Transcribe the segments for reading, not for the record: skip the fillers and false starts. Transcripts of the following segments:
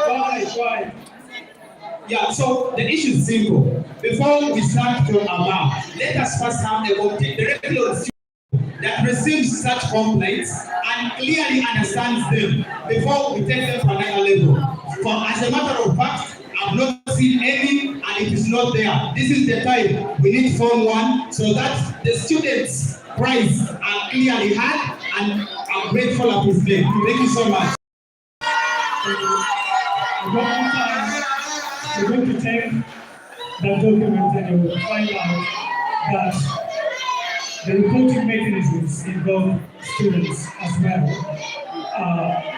Why? Yeah, so the issue is simple. Before we start from above, let us first have the object directly on student that receives such complaints and clearly understands them before we take them to another level. For as a matter of fact, I've not seen any and it is not there. This is the time we need Form 1 so that the students' cries are clearly heard and I'm grateful of his name. Thank you so much. We're going to take that document and you will find out that the reporting mechanisms involve students as well.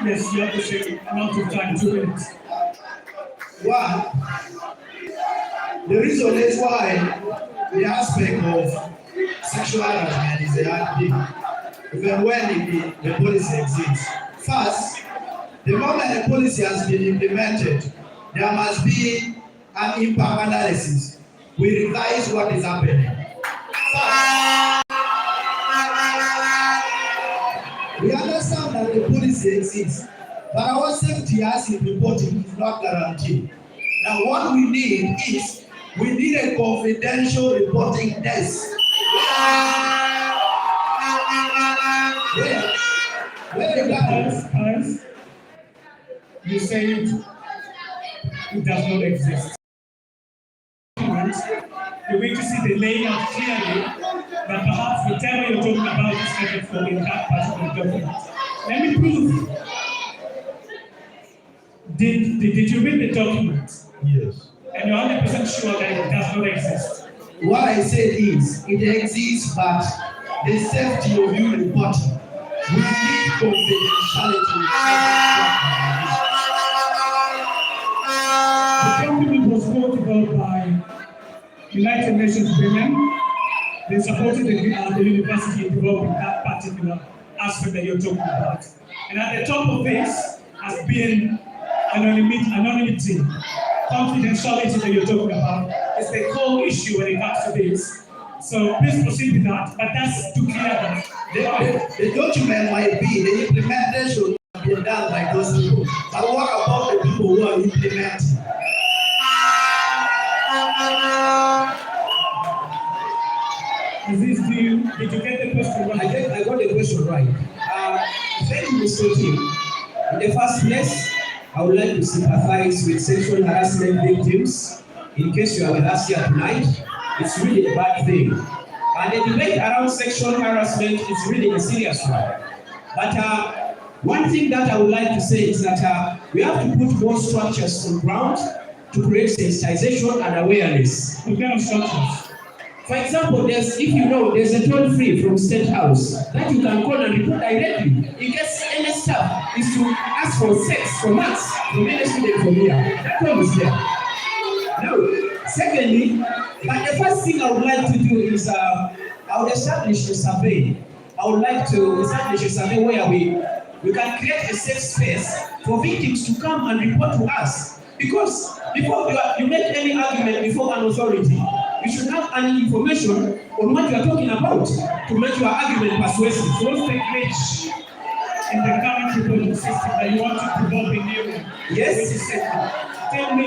Yes, you have the same amount of time, 2 minutes. One, the reason is why the aspect of sexual harassment is a hard thing, even when the policy exists. First, the moment the policy has been implemented, there must be an impact analysis. We revise what is happening. First, we understand that the policy exists, but our safety as in reporting is not guaranteed. Now what we need is, we need a confidential reporting desk. Where As you said, it does not exist. You're going to see the layout clearly, but perhaps whatever you're talking about is headed for in that particular document. Let me prove. Did you read the document? Yes. And you're 100% sure that it does not exist? What I said is, it exists, but the safety of you reporting, we need confidentiality. The document was brought about by United Nations Women. They supported the university in developing that particular aspect that you're talking about. And at the top of this has been anonymity, confidentiality that you're talking about. It's the core issue when it comes to this. So please proceed with that, but that's too clear that the document might be, the implementation has been done by those people. But what about the people who are implementing? Aziz, did you get the question right? I got the question right. Thank you, Mr. Kim. In the first place, I would like to sympathize with sexual harassment victims. In case you are with us here tonight, it's really a bad thing. And the debate around sexual harassment is really a serious one. But one thing that I would like to say is that we have to put more structures on ground to create sensitization and awareness. What kind of structures? For example, there's a toll-free from State House that you can call and report directly. In case any staff is to ask for sex from us, from any student from here, that one is there. Now, secondly, but the first thing I would like to do is I would establish a survey. I would like to establish a survey where we can create a safe space for victims to come and report to us. Because before you make any argument before an authority, you should have any information on what you are talking about to make your argument persuasive. So what's the glitch in the current reporting system that you want to develop a new one? Yes. Tell me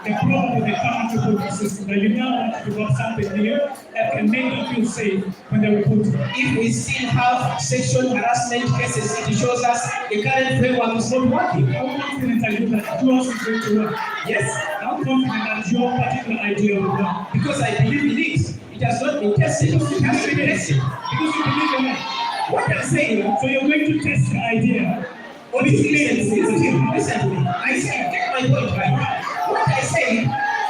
the problem with the current reporting system that you now want to develop something new that can make them feel safe when they're reporting. If we still have sexual harassment cases, it shows us the current framework is not working. How confident are you that yours is going to work? Yes. How confident that your particular idea will work? Because I believe in it. It has not been tested. It has to be tested. Because you believe in it. What I'm saying, so you're going to test the idea. What is listen to me. I say, take my point right. What I say,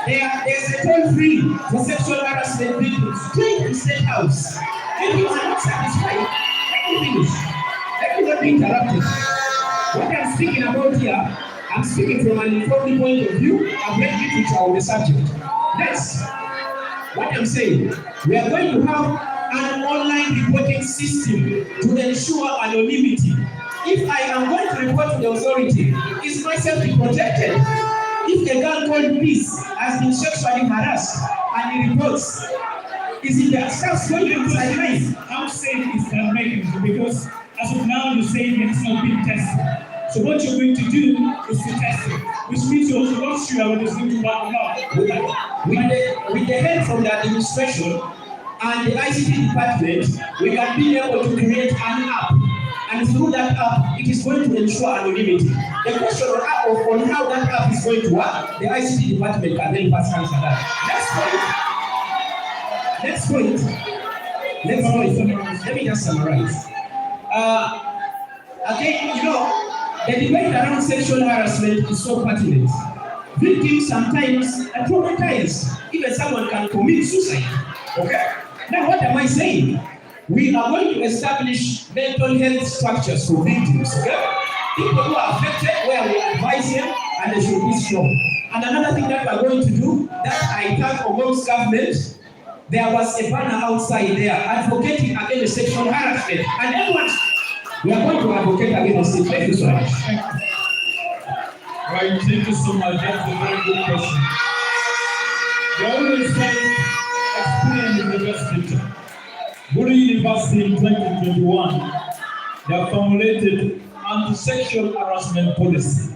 there's a toll-free for sexual harassment victims straight to State House. Victims are not satisfied. Let me finish. Let me not be interrupted. What I'm speaking about here, I'm speaking from an informed point of view. I've read literature on the subject. Next, what I'm saying, we are going to have an online reporting system to ensure anonymity. If I am going to report to the authority, is my safety protected? If a girl called peace has been sexually harassed and he reports, is it the staff going to sideline? How safe is that mechanism? Because as of now, you say it's not being tested. So what you're going to do is to test it, which means you're also not sure whether it's going to work or not. With the help from the administration and the ICT department, we can be able to create an app. And through that app, it is going to ensure anonymity. The question on how that app is going to work, the ICT department can help us answer that. Next point. Let me just summarize. Again, the debate around sexual harassment is so pertinent. Victims sometimes are traumatized. Even someone can commit suicide. Okay? Now, what am I saying? We are going to establish mental health structures for victims. Okay? People who are affected, where we advise them, and they should be strong. And another thing that we are going to do, that I thank amongst government, there was a banner outside there advocating against sexual harassment. And everyone, we are going to advocate against it. Thank you so much. Right, thank you so much. That's a very good question. They always say experience is the best teacher. Gulu University in 2021, they have formulated anti-sexual harassment policy,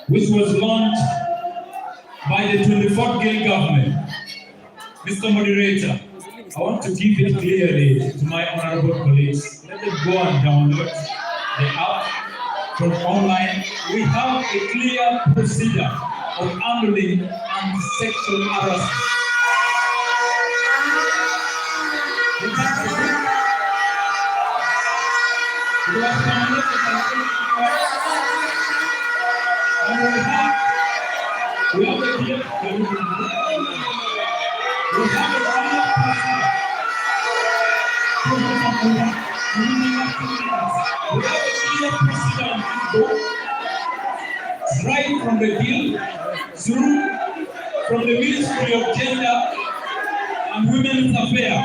which was launched by the 24th Gulu government. Mr. Moderator, I want to give it clearly to my honorable colleagues. Let them go and download the app from online. We have a clear procedure of handling anti-sexual harassment. We have a clear right from the bill through from the Ministry of Gender and Women's Affairs.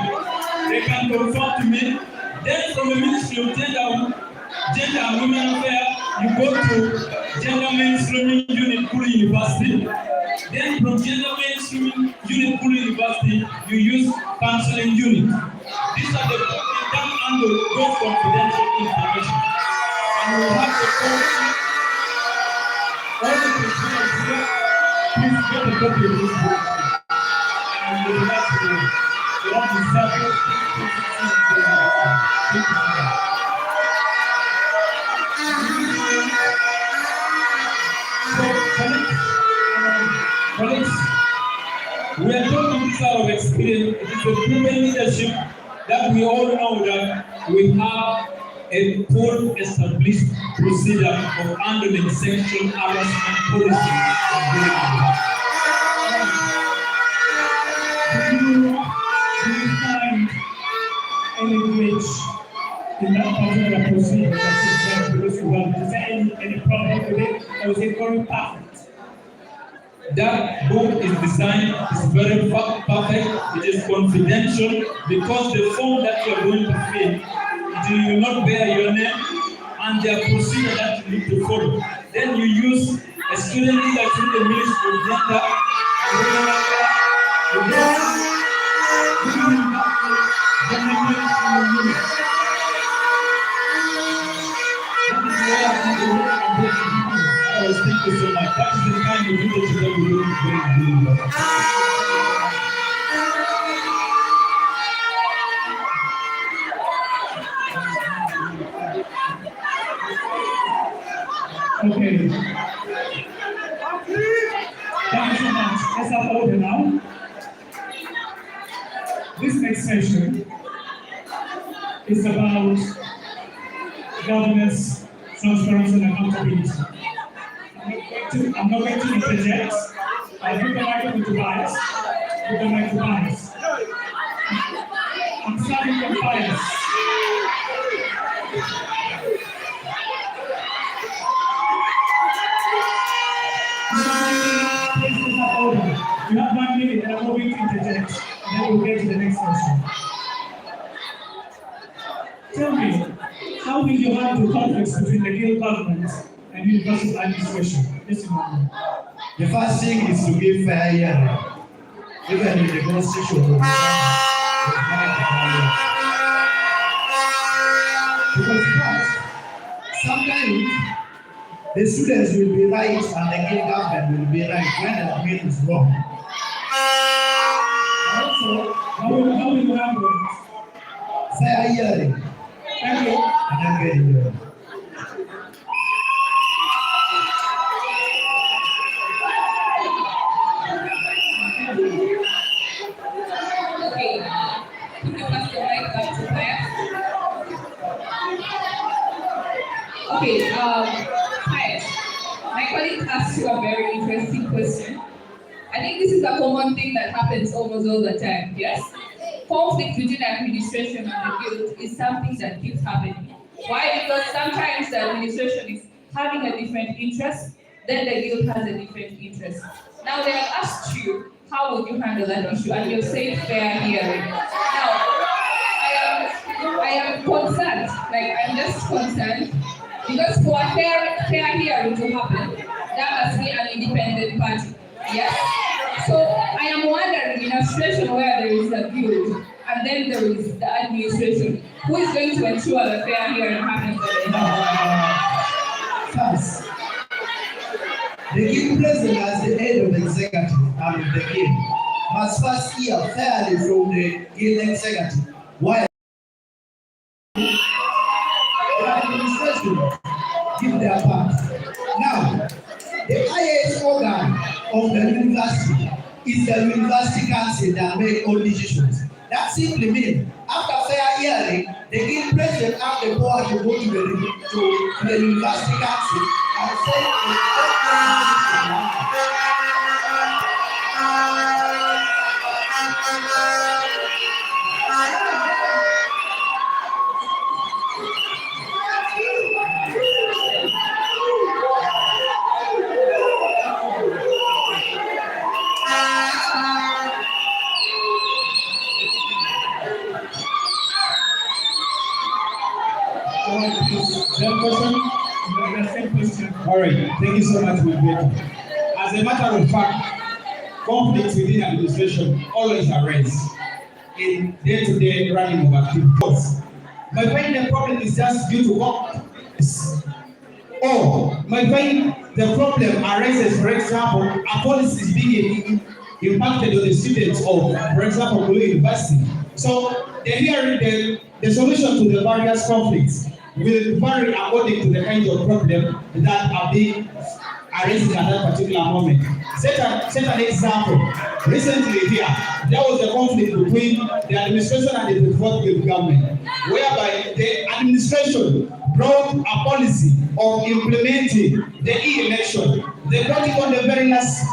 They can confirm to me. Then from the Ministry of Gender and Women's Affairs, you go to Gender Mainstreaming Unit, Gulu University. Then from Gender Mainstreaming Unit, Gulu University, you use Counseling Unit. These are the people that handle those confidential information. And we have the policy. All the consumers here, please get a copy of this book. And we would like to do it. We have to separate Thank you so much. So, colleagues, we are talking this out of experience. It is a proven leadership that we all know that we have a full established procedure of handling sexual harassment policy. Do you find any glitch in that particular procedure that you said? Is there any problem with it, or is it very perfect? That book is designed, is very perfect, it is confidential because the form that you are going to fill, it will not bear your name and there are procedures that you need to follow. Then you use a student leader through the Ministry of Gender and Women's Affairs. Thank you so much. That is the kind of leadership that we look for. Okay. Thank you so much. Let's have order now. This next session is about governance, transparency, and accountability. I'm not going to interject. I'll give the microphone to Bias. Give the mic to Bias. I'm starting from Bias. You have 1 minute and I'm not going to interject. And then we'll get to the next question. Tell me, how will you handle conflicts between the guild government and university administration? Yes, ma'am. The first thing is to give fair hearing. Even in the constitution, because first, sometimes the students will be right and the Guild government will be right when the admin is wrong. Also, how will you handle it? Fair hearing. Thank you. And then getting there. Okay. Can you pass the mic back to Claire? Okay, Claire, my colleague asked you a very interesting question. I think this is a common thing that happens almost all the time, yes? Conflict between the administration and the guild is something that keeps happening. Why? Because sometimes the administration is having a different interest, then the guild has a different interest. Now they have asked you, how would you handle that issue? And you're saying fair hearing. Now, I am concerned, like I'm just concerned, because for a fair hearing to happen, that must be an independent party. Yes? So I am wondering, in a situation where there is a guild and then there is the administration, who is going to ensure the fair hearing happens? First, the guild president as the head of the executive and of the guild must first hear fairly from the guild executive while the administration give their part. Now, the highest organ of the university is the university council that make all decisions. That simply means after fair hearing, the guild president have the power to go to the university council and say All right, thank you so much, Miguel. As a matter of fact, conflicts within administration always arise in day-to-day running of activities. My find the problem is just due to conflicts. Or my find the problem arises, for example, a policy is being impacted on the students of, for example, Gulu University. So the solution to the various conflicts will vary according to the kind of problem that are being arising at that particular moment. Set an example. Recently here, there was a conflict between the administration and the fourth government, whereby the administration brought a policy of implementing the e-election. They brought it on the very last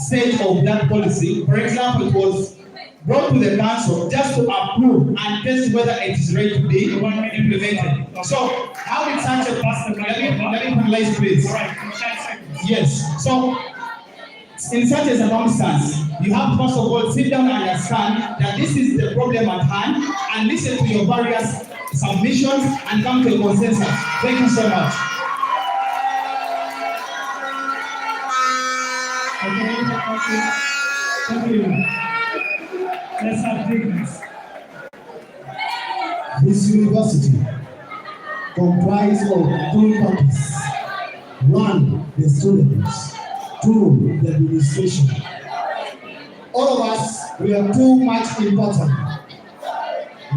stage of that policy. For example, it was brought to the council just to approve and test whether it is ready to be implemented. So, how did such a person, let me finalize, please. All right, 5 seconds. Yes. So, in such a circumstance, you have first of all sit down and understand that this is the problem at hand and listen to your various submissions and come to a consensus. Thank you so much. Thank you. Let's have dignity. this university comprises of three parties. One, the students. Two, the administration. All of us, we are too much important.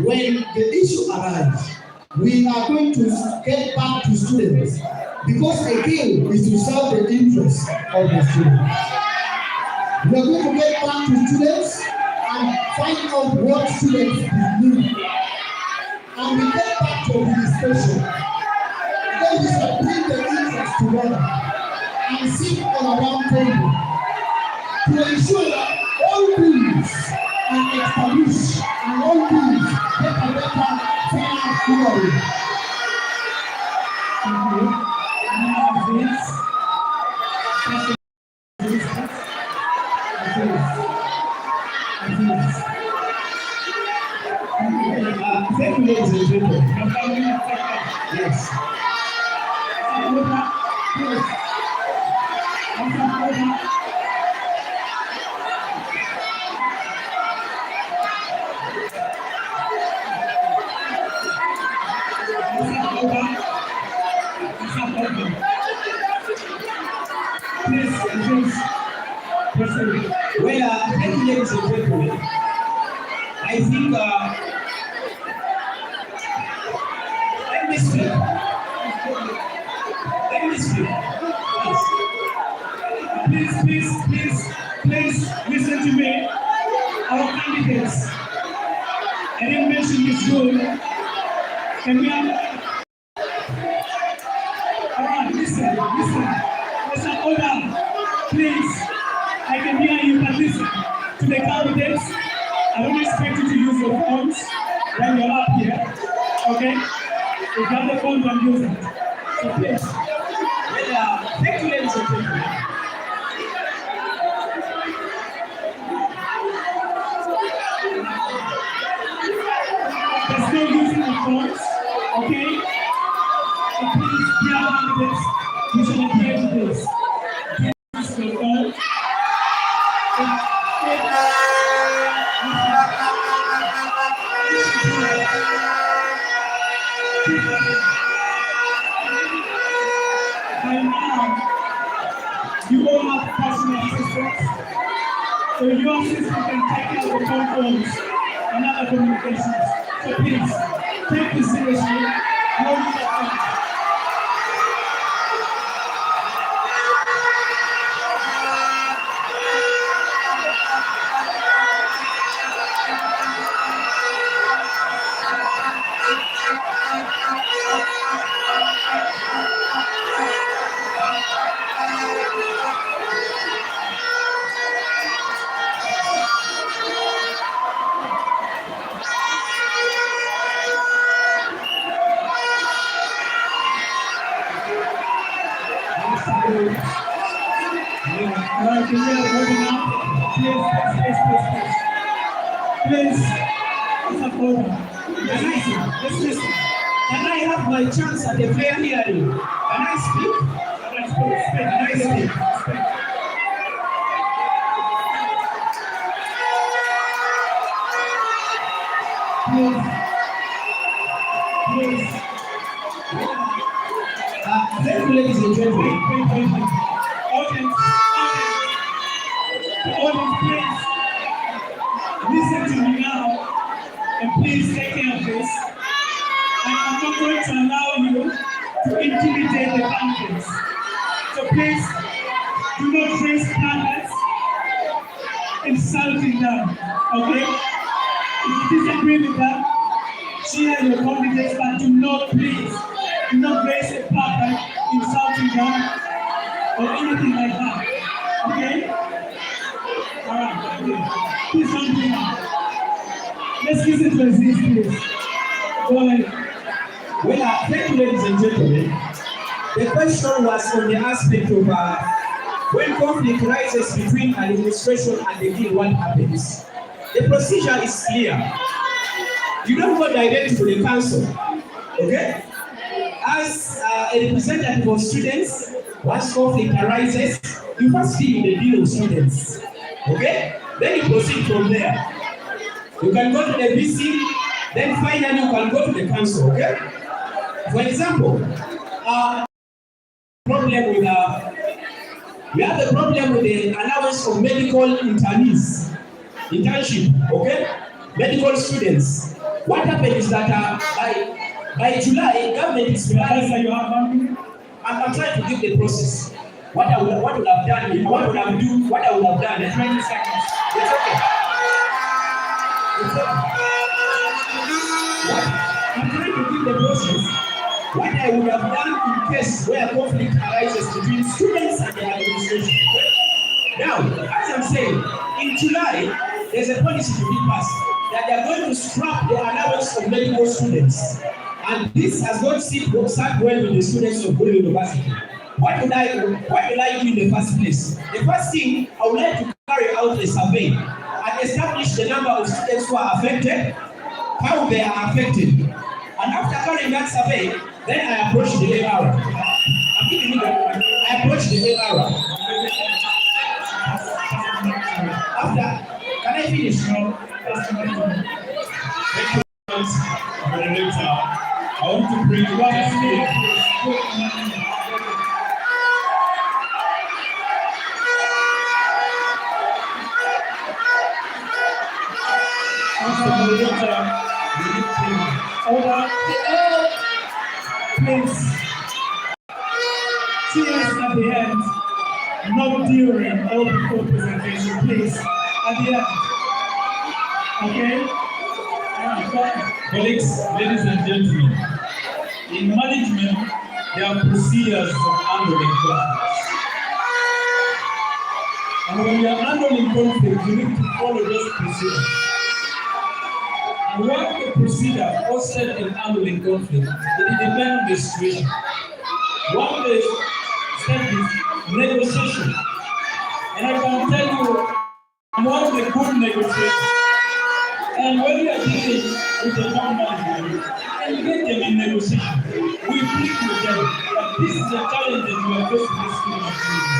When the issue arises, we are going to get back to students because the goal is to serve the interests of the students. We are going to get back to students and find out what students need. And we get back to administration. Then we shall bring the interests together and sit on a round table to ensure that all bills are established and all bills get a better fair hearing. Thank you. Now, this. Thank you, ladies and gentlemen. Yes. Please, proceed. Well, thank you, ladies and gentlemen. I think, let me speak. Let me speak. Please listen to me. Our candidates. I didn't mention this rule. Can we have... Alright, listen. Listen, hold on. Please, I can hear you, but listen. To the candidates, I don't expect you to use your phones when you're up here. Okay? If you have the phone, don't use it. So please. Well, thank you, ladies and gentlemen. There's no using of phones, okay? So please, dear candidates, you should adhere to this. Use your phone. By now, you all have personal assistants, so your assistant can take care of the phone calls and other communications. So please, take this seriously. No use of phones. Alright, can we have a vote now? Please, it's a vote. Let's listen. Can I have my chance at a fair hearing? Can I speak? Can I speak? Please. Thank you, ladies and gentlemen. Audience, please. Listen to me now, and please take care of this. I'm not going to allow you to intimidate the candidates. So please, do not raise candidates insulting them, okay? If you disagree with that, share your candidates, but do not raise a placard insulting them or anything like that, okay? Alright, okay. Please don't do that. Let's listen to Aziz, please. Go ahead. Well, thank you, ladies and gentlemen. The question was on the aspect of when conflict rises between administration and the deal, what happens? The procedure is clear. You don't go direct to the council, okay? As a representative of students, once conflict arises, you first deal with the deal of students, okay? Then you proceed from there. You can go to the VC, then finally you can go to the council, okay? For example, we have a problem with the allowance of medical internship, okay? Medical students. What happened is that by July, government is realizing I'm trying to give the process. What I would have done, in 20 seconds. It's okay. I'm trying to give the process. What I would have done in case where conflict arises between students and the administration. Now, as I'm saying, in July, there's a policy to be passed that they are going to scrap the allowance of medical students. And this has not sat well with the students of Gulu University. What will I do in the first place? The first thing, I would like to carry out a survey and establish the number of students who are affected, how they are affected. And after carrying that survey, then I approach the AR. I approach the AR. After, can I finish? Thank you, moderator. I want to bring one Mr. Moderator, we need training. Order, Hello. please. Cheers at the end, not during or before presentation, please. At the end. Okay? Go ahead. Colleagues, ladies and gentlemen, in management, there are procedures for handling conflicts. And when you are handling conflict, you need to follow those procedures. And what the procedure or step in handling conflict, it depends on the situation. One of the steps is negotiation. And I can tell you, I'm one of the good negotiators. And when you are dealing with the town manager, engage them in negotiation. We plead with them that this is a challenge that you are facing this scheme of business.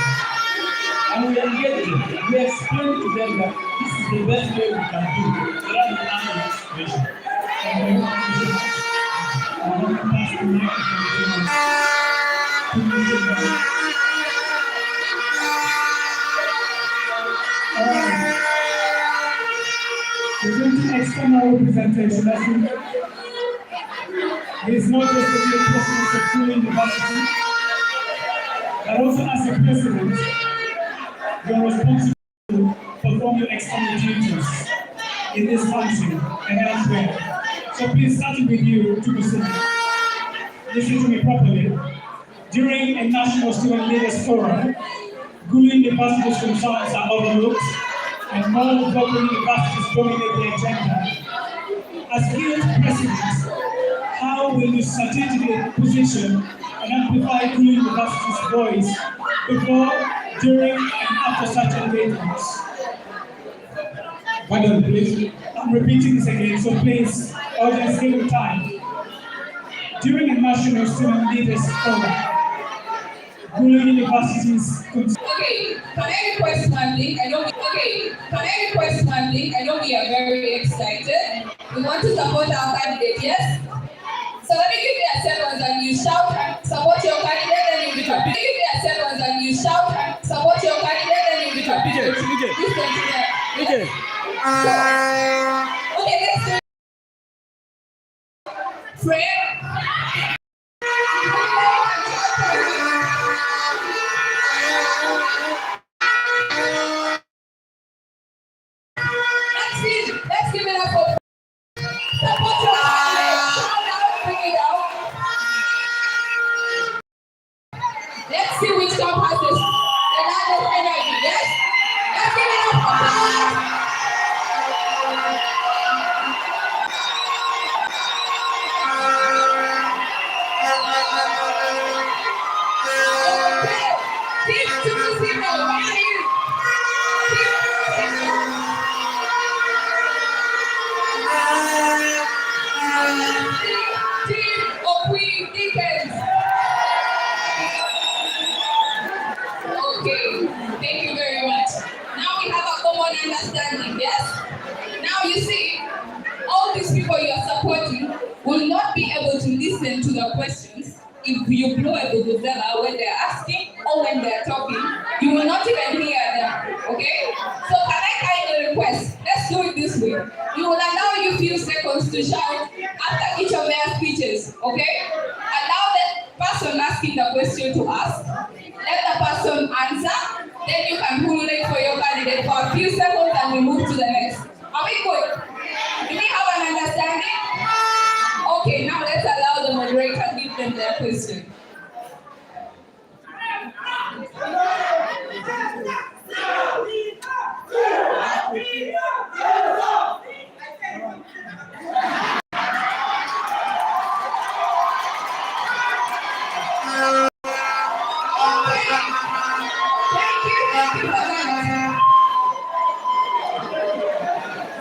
And we engage them. We explain to them that this is the best way we can do so that we handle the situation. I want to pass the microphone to Mr. We're going to extend our representation. It is not just to be a president of Gulu University, but also as a president, you are responsible to perform your external duties in this country and elsewhere. So please, starting with you, to listen to me properly. During a National Student Leaders Forum, Gulu University's concerns are overlooked and more local universities dominate the agenda. As Guild President, how will you strategically position and amplify Gulu University's voice before, during, and after such engagements? Pardon, please. I'm repeating this again, so please, audience, give me time. During a National Student Leaders Forum, Gulu University's Okay, can I request one thing? I know we are very excited. We want to support our candidate, yes? So let me give you a second and you shout and support your candidate and you'll be happy. Give me a second and you shout and support your candidate and you'll be happy. Listen to that. Okay, let's do it. Prayer. Let's give it up for support your candidate. Shout out, bring it out. Let's see which camp has this. The largest energy, yes? Let's give it up for Team to the signal, ready? Team of Queen Deacons. Okay, thank you very much. Now we have a common understanding, yes? Now you see, all these people you are supporting will not be able to listen to the questions if you blow a vuvuzela when they're asking or when they're talking. You will not even hear them, okay? So can I kindly request, let's do it this way. We will allow you a few seconds to shout after each of their speeches, okay? Allow the person asking the question to ask. Let the person answer. Then you can formulate for your candidate for a few seconds and we move to the next. Are we good? Do we have an understanding? Okay, now let's allow the moderator to give them their question.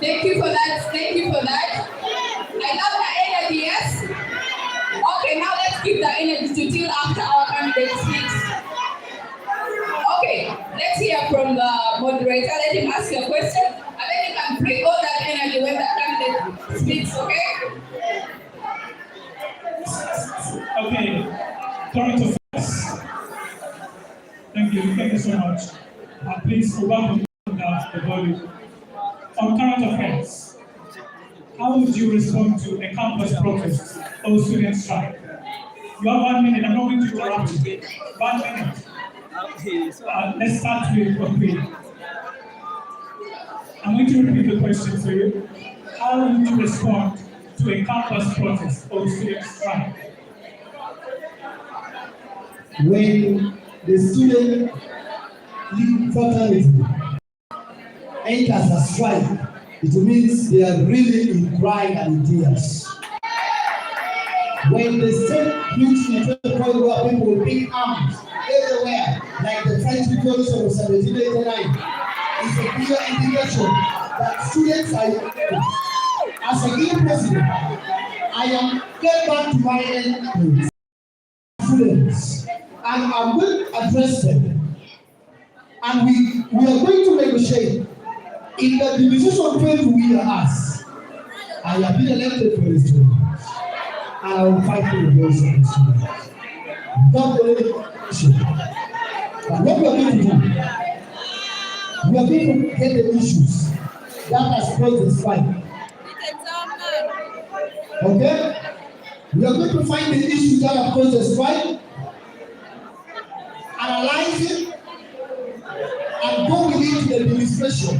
Thank you for that. I love the energy, yes? Okay, now let's keep the energy to till after our candidate speaks. Okay, let's hear from the moderator. Let him ask your question, and then you can bring all that energy when the candidate speaks, okay? Okay, current affairs. Thank you so much. Please, welcome down the volume. On current affairs, how would you respond to a campus protest or student strike? You have 1 minute. I'm not going to interrupt you. 1 minute. Let's start with Okwi. I'm going to repeat the question for you. How would you respond to a campus protest or student strike? When the student fraternity enters a strike, it means they are really in crying and in tears. When the state reaches to the point where people will pick arms everywhere, like the French Revolution of 1789, it's a clear indication that students are. As a Gulu president, I am get back to my end students, and I will address them, and we are going to negotiate. If the decision fails to win us, I have been elected for this student, and I will fight for the voice of the students. Not the issue. But what we are going to do, we are going to get the issues that has caused the strike. Okay? We are going to find the issues that have caused the strike, analyze it, and go with it to the administration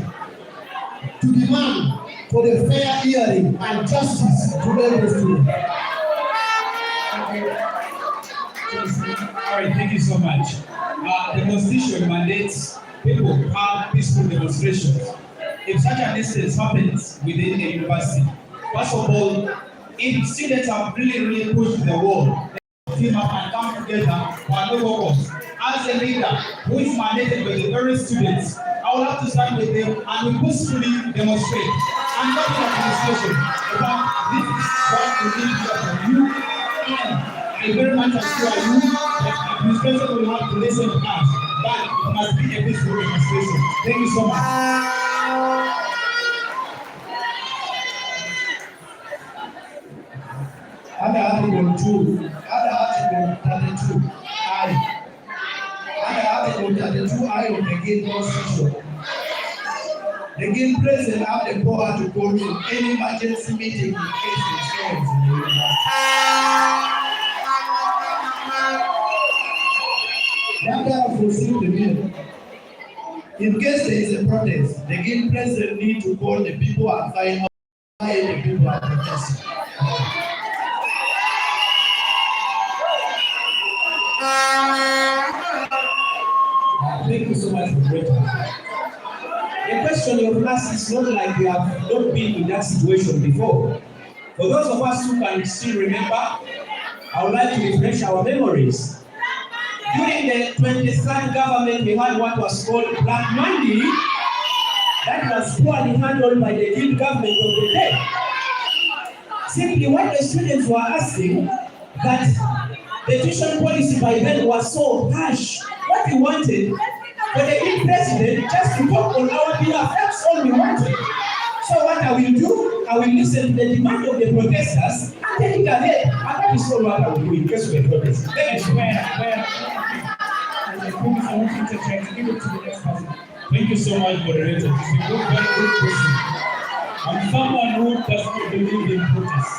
to demand for the fair hearing and justice to every student. All right, thank you so much. The Constitution mandates people to have peaceful demonstrations. If such an instance happens within a university, first of all, if students have really pushed the wall, they team up and come together for a noble cause. As a leader who is mandated by the very students, I will have to stand with them and we peacefully demonstrate. I'm not in administration, but this is what we need to hear from you, and I very much assure you that administration will have to listen to us, but it must be a peaceful demonstration. Thank you so much. Under Article 32, I of the Guild Constitution. The Guild President have the power to call any emergency meeting in case it fails in the university. That kind of fulfill the bill. In case there is a protest, the Guild President need to call the people and find out why the people are protesting. Thank you so much for great time. The question you asked is not like we have not been in that situation before. For those of us who can still remember, I would like to refresh our memories. During the 23rd government, we had what was called Black Monday. That was poorly handled by the Guild government of the day. Simply what the students were asking, that the tuition policy by then was so harsh. What we wanted for the Guild president just to talk on our behalf. That's all we wanted. So what I will do, I will listen to the demand of the protesters and take it ahead. And that is all what I will do in case of a protest. Thank you. I want you to try to give it to the next person. Thank you so much, moderator. It's a good, very good question. I'm someone who does not believe in protest.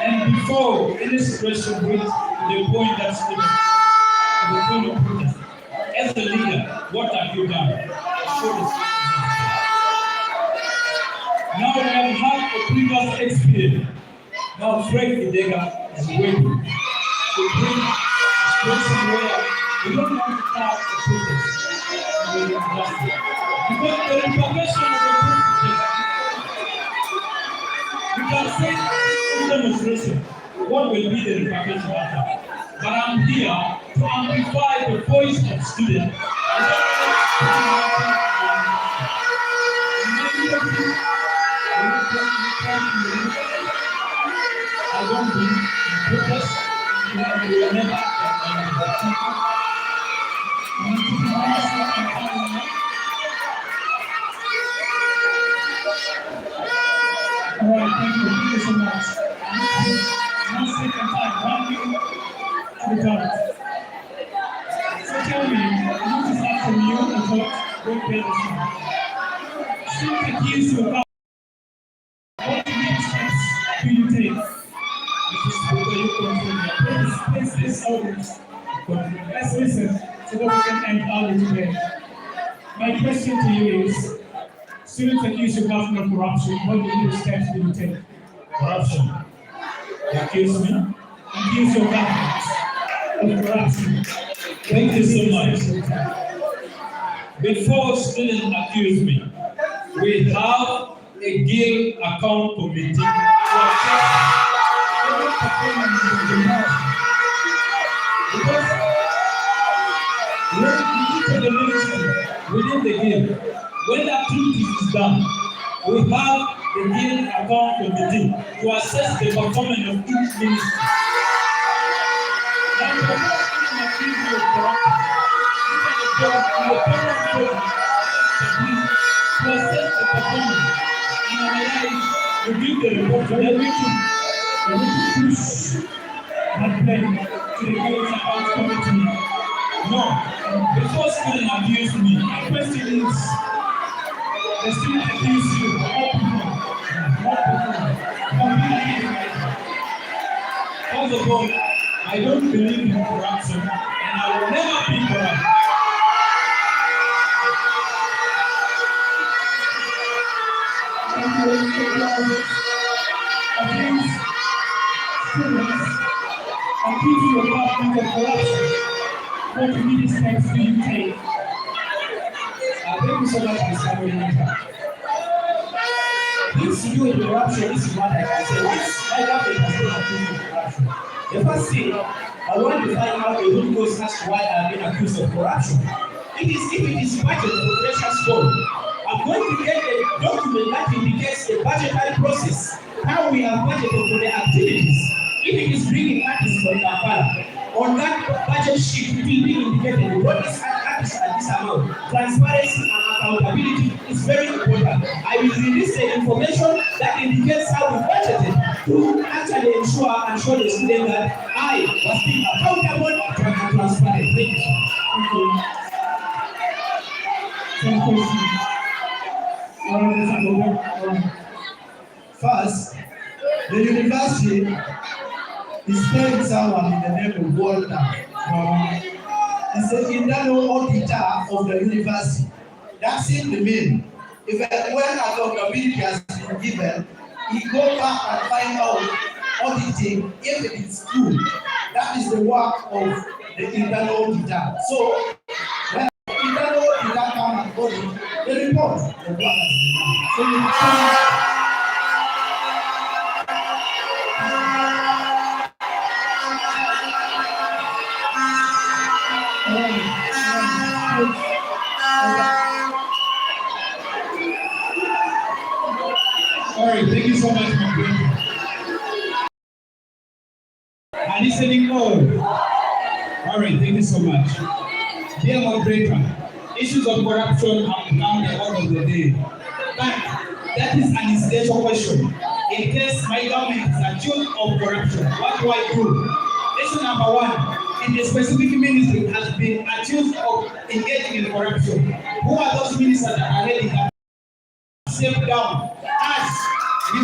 And before any situation brings to the point that's to the point of protest, as a leader, what have you done? Show us. Now we have had a previous experience. Now Frank Idega is waiting to bring a situation where we don't want to start a protest in the industry. Because the repercussion of the protest, you can say demonstration, what will be the repercussion after? But I'm here to amplify the voice of students. I don't believe in protest. We will never. All right, thank you so much. One second time, 1 minute at a time. So tell me, what is that from you or what? Don't pay attention. Shoot the keys to a audience. Let's listen so that we can end early today. My question to you is, students accuse your government of corruption. What legal steps will you take? Corruption. They accuse me. Accuse your government of corruption. Thank you so much. Before students accuse me, we have a Gulu account committee to assess every performance of the ministry. Because when each of the ministry within the Gulu, when activities is done, we have the Gulu account committee to assess the performance of each ministry. Now, before students accuse me of corruption, to assess the performance and analyze, review the report to the meeting, and we push that blame to the Gulu's account committee. No, before students abuse me, my question is, the students accuse you, all people, first of all, I don't believe in corruption, and I will never be corrupt. Accuse students, accuse your government of corruption. What immediate steps do you take? Thank you so much, Mr. Minister. This to do with corruption, this is what I can say. This my government has been accused of corruption. The first thing, I want to find out the root cause as to why I've been accused of corruption. If it is budget for pressure score, I'm going to get a document that indicates the budgetary process, how we have budgeted for the activities. If it is bringing artists from Kampala, on that budget sheet, it will be indicated what is artists at this amount. Transparency and accountability is very important. I will release the information that indicates how we budgeted to actually ensure and show the student that I was being accountable and transparent. Thank you. Same question. First, the university is paying someone in the name of Walter. He's the internal auditor of the university. That simply means if when accountability has been given, he go back and find out auditing if it is true. That is the work of the internal auditor. So when the internal auditor comes and audit the report, the work has been done. So All right, thank you so much, my friend. I'm listening all. All right, thank you so much. Dear moderator, issues of corruption have become the order of the day. But that is an incidental question. In case my government is accused of corruption, what do I do? Issue number one, if the specific ministry has been accused of engaging in corruption, who are those ministers that are ready to step down as the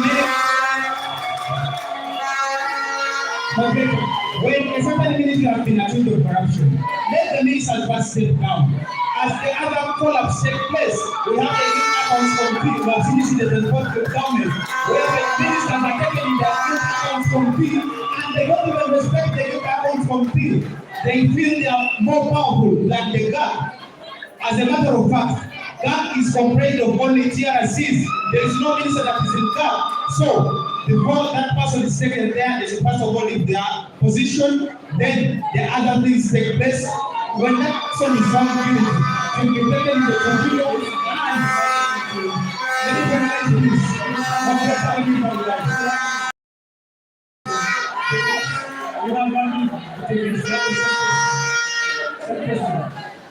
when a certain ministry has been accused of corruption, let the ministers first step down. As the other collapse take place, we have the accounts committee, we have finished the transport government, where the ministers are taken in the accounts committee, and they don't even respect the accounts committee. They feel they are more powerful than the God. As a matter of fact, God is comprised of only TRCs. There is no minister that is in God. So, before that person is taken there, they should first of all leave their position, then the other things take place. When that person is found guilty, and be taken in the computer with hands. Let me recognize this. What we are talking about that. You have 1 minute to take this.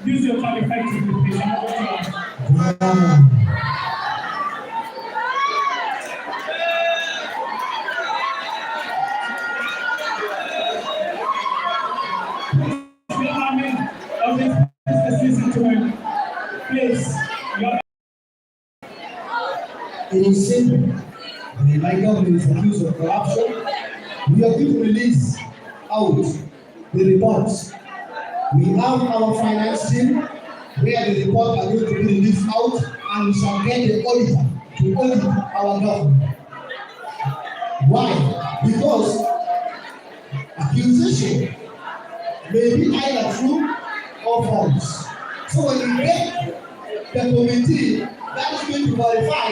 Use your time effectively, please. I'm not going to it is simple. My government is accused of corruption. We are going to release out the reports. We have our finance team where the report are going to be released out and we shall get the auditor to audit our government. Why? Because accusation may be either true or false. So when we get the committee that is going to verify,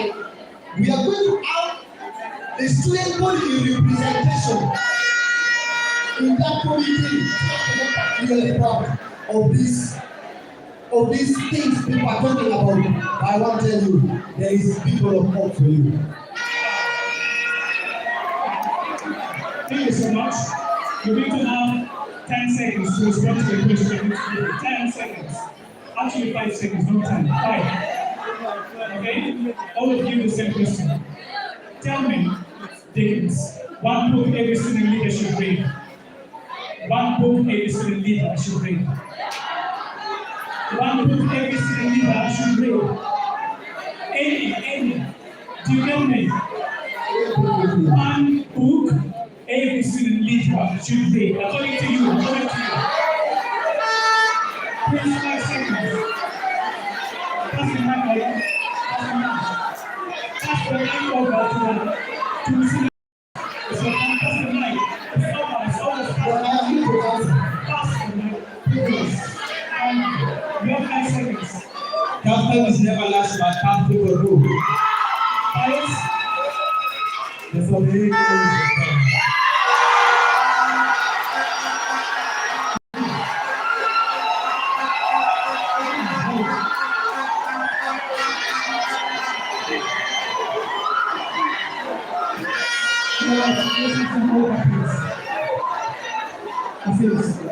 we are going to have the student body representation in that committee particularly proud of these things people are talking about. But I want to tell you, there is people of hope for you. Thank you so much. You're going to have 10 seconds to respond to the question. 10 seconds. Actually 5 seconds, not 10. 5. Okay? All of you the same question. Tell me, Dickens, one book every student leader should read. One book every student leader should read. One book every student leader should read. Any. Do you get me? One book every student leader should read. According to you. Please, 5 seconds. Pass the mic over. Pass the mic over to the student. So pass the mic. It's almost pass the mic. Please. You have 5 seconds. Captain is never last, but captain will rule. Yes. The following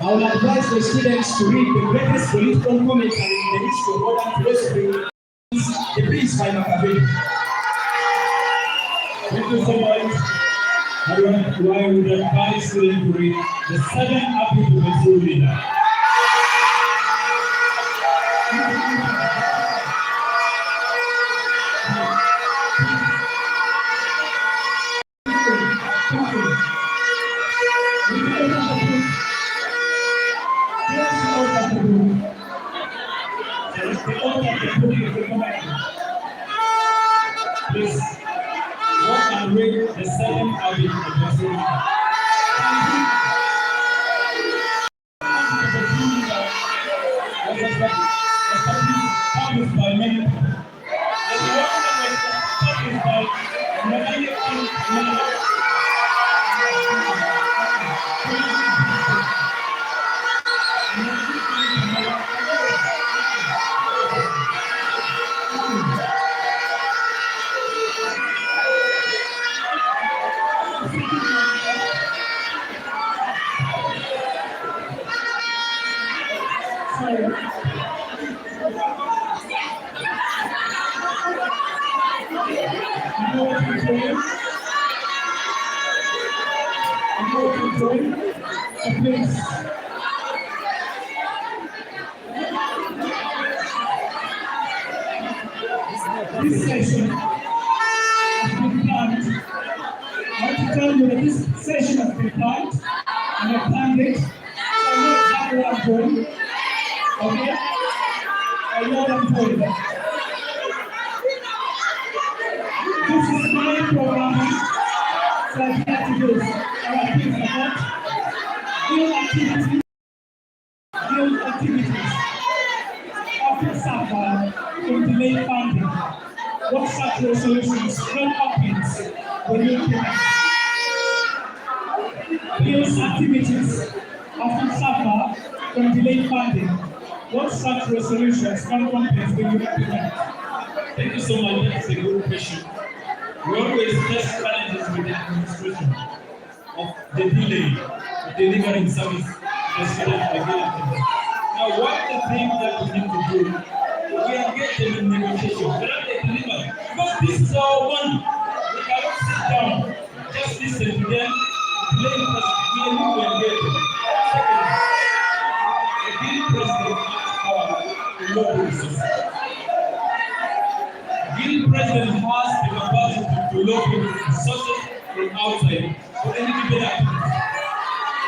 I will advise the students to read the greatest political commentary in the history of modern philosophy, the Prince by Machiavelli. Thank you so much. I would advise students to read the 7 Habits of a True Leader. Please, walk and read the 7 Habits of a True Leader. Published by many people. There's one published by many people. This session has been planned. I want to tell you that this session has been planned and I planned it. So I know exactly what I'm doing. Okay? I know what I'm doing. This is my programming. So I have to do our activities about field activities often suffer from delayed funding. What such resolutions help happens when you implement? Field activities often suffer from delayed funding. What such resolutions can companies when you implement? Thank you so much. That's a good question. We always face challenges with the administration of the delay of delivering service to the students again. Now, what the thing that we need to do, we engage them in negotiation. Whether they deliver, because this is our one. We cannot sit down, just listen to them, blame us. We need to engage them. Second, the bill president has our local resources. Guild president has the capacity to lobby resources from outside for any debate activities.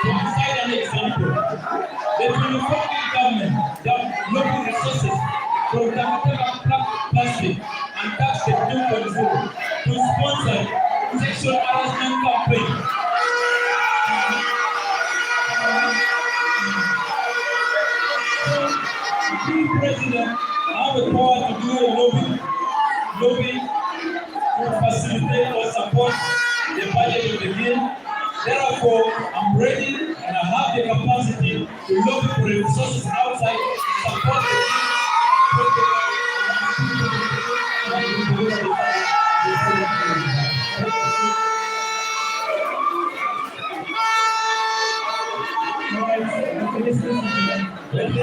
To decide an example. The 24 government that local resources from Takataka plastic and tax the new control to sponsor sexual harassment campaign. Being president, I have the power to do a lobby to facilitate or support the budget of the game. Therefore, I'm ready and I have the capacity to lobby for the resources outside to support the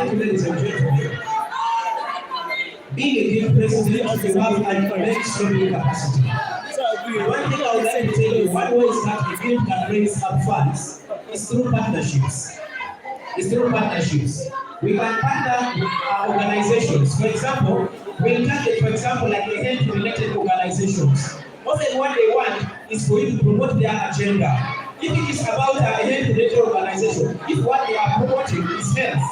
Ladies and gentlemen, being a good president, you have an immense lobbying capacity. One thing I would like to tell you, one way is that the guild can raise up funds is through partnerships. We can partner with organizations. For example, we target, for example, like the health-related organizations. Often what they want is for you to promote their agenda. If it is about a health-related organization, if what they are promoting is health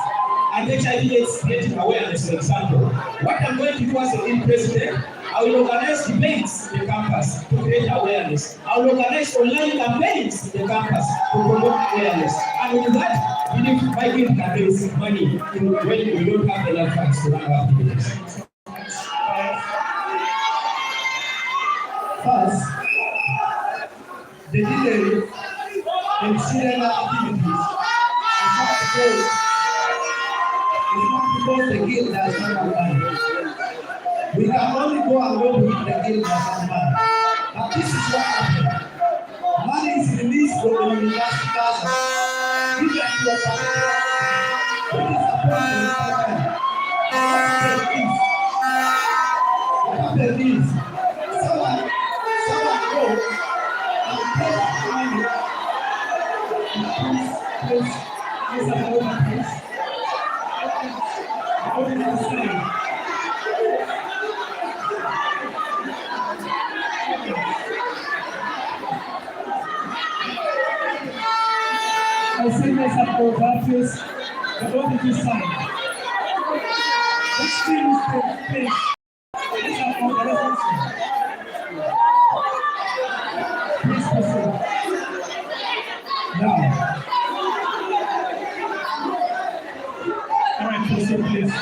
and HIV/AIDS creating awareness, for example, what I'm going to do as the president, I will organize debates in the campus to create awareness. I will organize online campaigns in the campus to promote awareness. And with that, we need to buy in can raise money when we don't have enough funds to run our activities. First, the delay in student activities is not because the guild does not have money. We can only go and work with the guild that has money. But this is what happened. Money is released from the university council. Given to a particular what is the problem? What happened is someone goes and takes money and please another place. What did I say? I say myself practice, but what did you sign? Which thing is the place? These are organizations. Please proceed. Now. All right, proceed, please.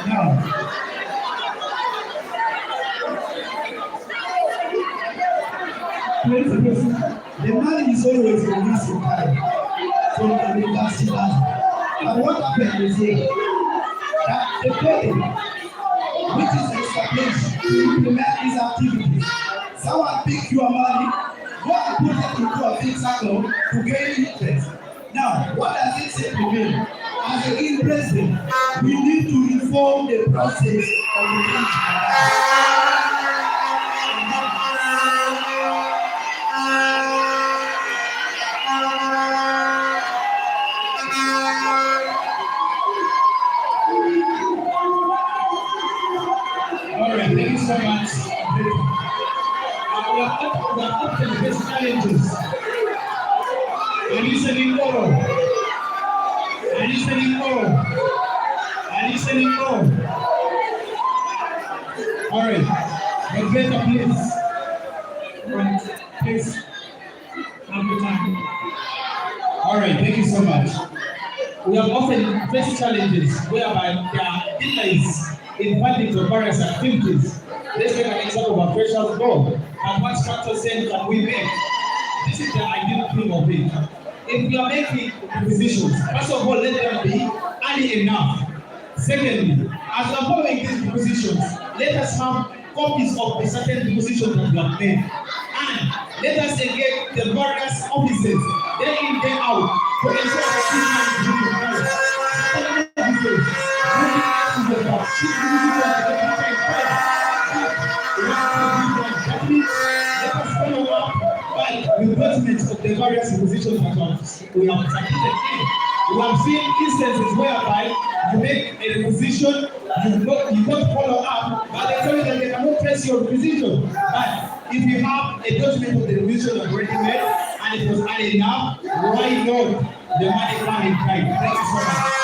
Now. Please proceed. The money is always released in time from the university land. And what happened is that the body which is established to implement these activities, someone pick your money, go and put it into a fixed account to gain interest. Now, what does it simply mean? As a guild president, we need to reform the process of the guild. Thank you so much. We are up to the best challenges. All right. Moderator, please. Right, please. Have your time. All right. Thank you so much. We have often faced challenges whereby there are delays in funding for various activities. Let's take an example of a freshers goal. And what structure sense can we make? This is the ideal thing of it. If we are making propositions, first of all, let them be early enough. Secondly, as we are following these propositions, let us have copies of the certain propositions that we have made. And let us engage the various offices, day in, day out, to ensure that let us follow up by reimbursement of the various positions that we have submitted in. We have seen instances whereby you make a requisition, you don't follow up, but they tell you that they cannot trace your requisition. But if you have a document of the requisition already made, and it was added now, why not the money come in time? Thank you so much.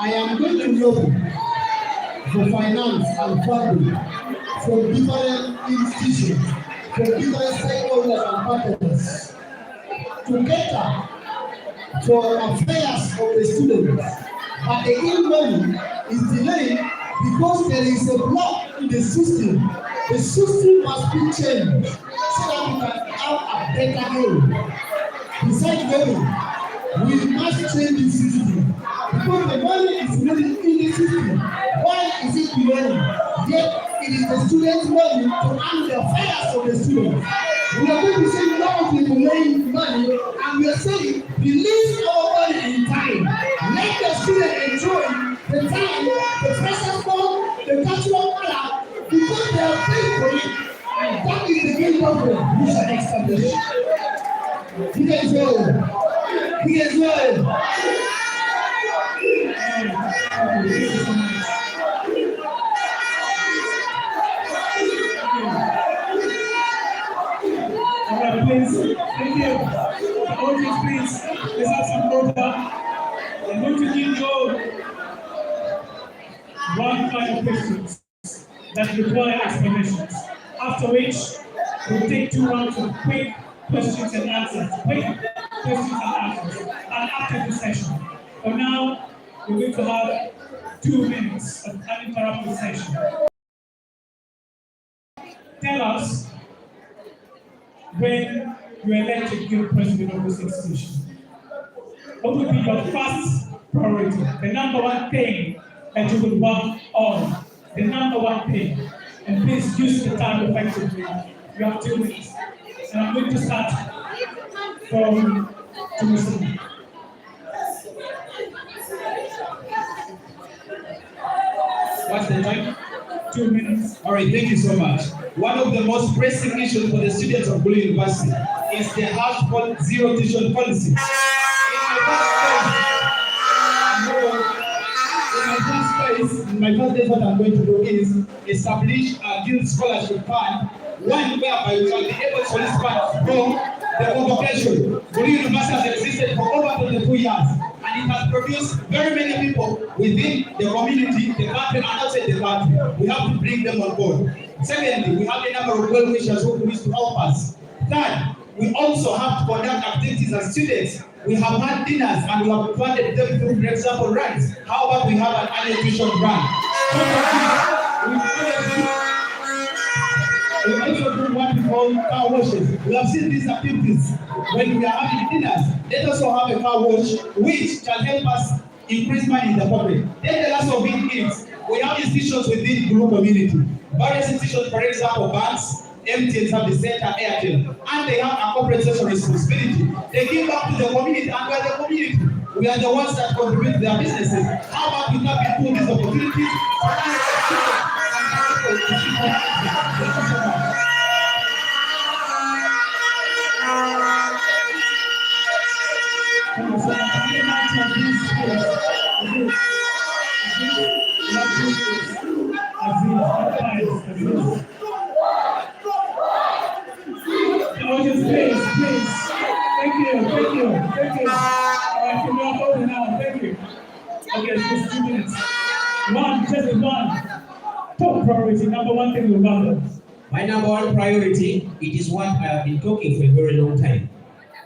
I am going to lobby for finance and funding from different institutions, from different stakeholders and partners to cater for affairs of the students. But again, money is delayed because there is a block in the system. The system must be changed so that we can have a better goal. Besides going, we must change the system because the money is really in the system. Why is it delayed? Yet it is the students' money to handle the affairs of the students. We are going to say no to delaying money, and we are saying release our money in time. Let the students enjoy the time, the precious bond, the cultural color, because they are paid for it. And that is the main problem we should establish. He as well. He as well. Please, thank you. The audience, please, let's have some order. I'm going to give you one final questions that require explanations. After which, we'll take 2 rounds of quick questions and answers. Quick questions and answers. And after the session. For now, we're going to have 2 minutes of uninterrupted session. Tell us when you are elected to be president of this institution, what would be your first priority? The number one thing that you would work on. The number one thing. And please use the time effectively. You have 2 minutes. And I'm going to start from Mr. What's the time? 2 minutes. All right, thank you so much. One of the most pressing issues for the students of Gulu University is the household zero tuition policy. In my first phase, what I'm going to do is establish a guild scholarship fund, one whereby we shall be able to solicit funds from the convocation. Gulu University has existed for over 22 years. And it has produced very many people within the community, the country, and outside the country. We have to bring them on board. Secondly, we have a number of well-wishers who wish to help us. Third, we also have to conduct activities as students. We have had dinners and we have funded them through, for example, grants. How about we have an annual tuition grant? We also do what we call car washes. We have seen these activities when we are having dinners. Let us also have a car wash, which can help us increase money in the pocket. Then the last of it is, we have institutions within Gulu community. Various institutions, for example, banks, MTN have the center, Airtel, and they have a corporate social responsibility. They give back to the community, and we are the community. We are the ones that contribute to their businesses. How about we tap into these opportunities? Please. Thank you. Alright, can you hold it now? Thank you. Okay, just 2 minutes. Just one. Top priority, number one thing we'll handle. My number one priority, it is what I have been talking for a very long time.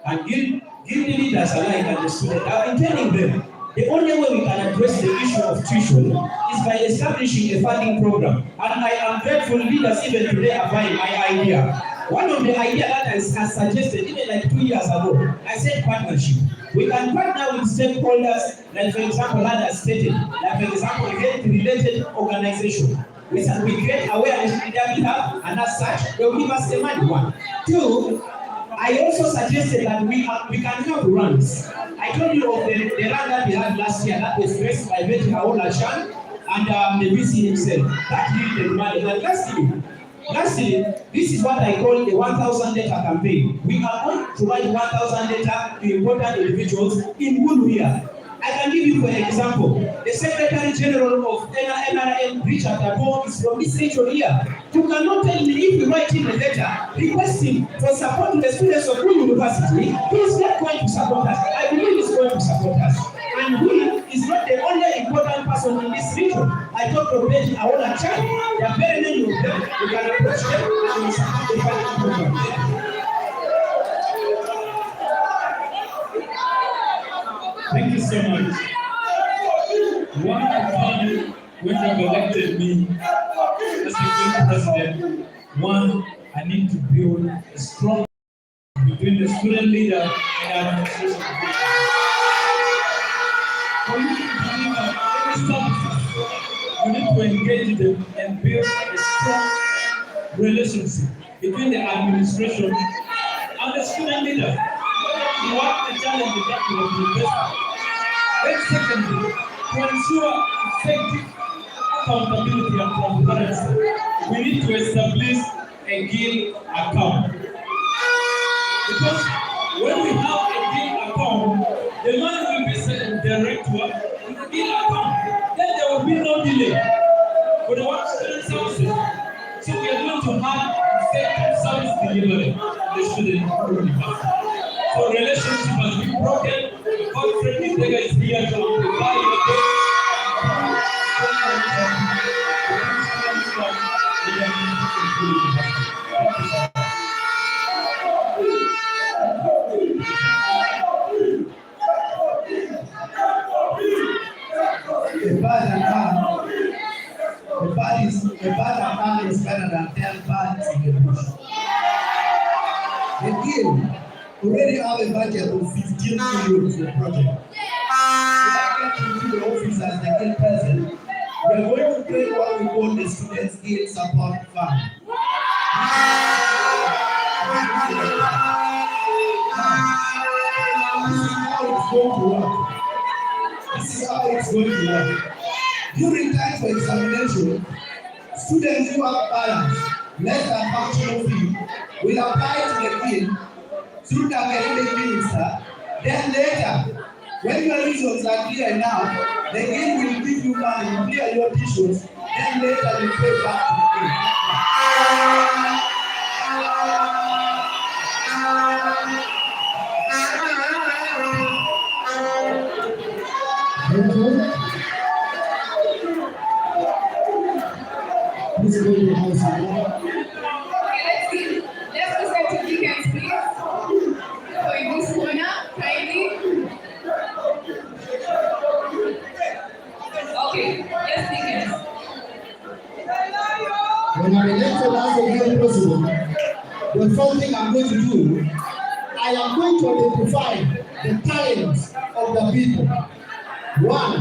And guild leaders alike and the students, I've been telling them, the only way we can address the issue of tuition is by establishing a funding program. And I am grateful leaders even today are buying my idea. One of the ideas that I suggested even like 2 years ago, I said partnership. We can partner with stakeholders, like for example, others stated, like for example, health-related organization. We create awareness in their behalf, and as such, they will give us the money. 1. 2, I also suggested that we can have runs. I told you of the run that we had last year that was graced by Betty Aola Chan and the VC himself. That yielded money. And lastly, this is what I call the 1,000 letter campaign. We are going to write 1,000 letter to important individuals in Gulu here. I can give you for example, the Secretary General of NRM, Richard Abo, is from this region here. You cannot tell me if you write him a letter requesting for support to the students of Gulu University, he is not going to support us. I believe he is going to support us. And Gulu is not the only important person in this region. I talked to Betty Aola Chan. There are very many of them. You can approach them and support the fighting program. Thank you so much. One time when you have elected me as the president, one, I need to build a strong between the student leader and the administration. For you to deliver any services, you need to engage them and build a strong relationship between the administration and the student leader. You want the challenge that you have invested. Then secondly, to ensure effective accountability and transparency, we need to establish a GIL account. Because when we have a GIL account, the money will be sent direct to the GIL account. Then there will be no delay for the one student services. So we are going to have effective service delivery to the student. So relationship has been broken. The corporate integer is here to amplify your case. A bad man is better than 10 birds in the bush. Again, already have a budget of 15 million for the project. If I get into the office as the GIL president, we are going to create what we call the Students' GIL Support Fund. This is how it's going to work. During time for examination, students who have balance less than functional fee will apply to the GIL through the academic minister. Then later, when your results are clear enough, the GIL will give you money, clear your issues, then later you pay back to the GIL. Okay, let's listen to Dickens, please. So in this corner, kindly. Okay, yes, Dickens. When I'm elected as the GIL president, the first thing I'm going to do, I am going to identify the talents of the people. One,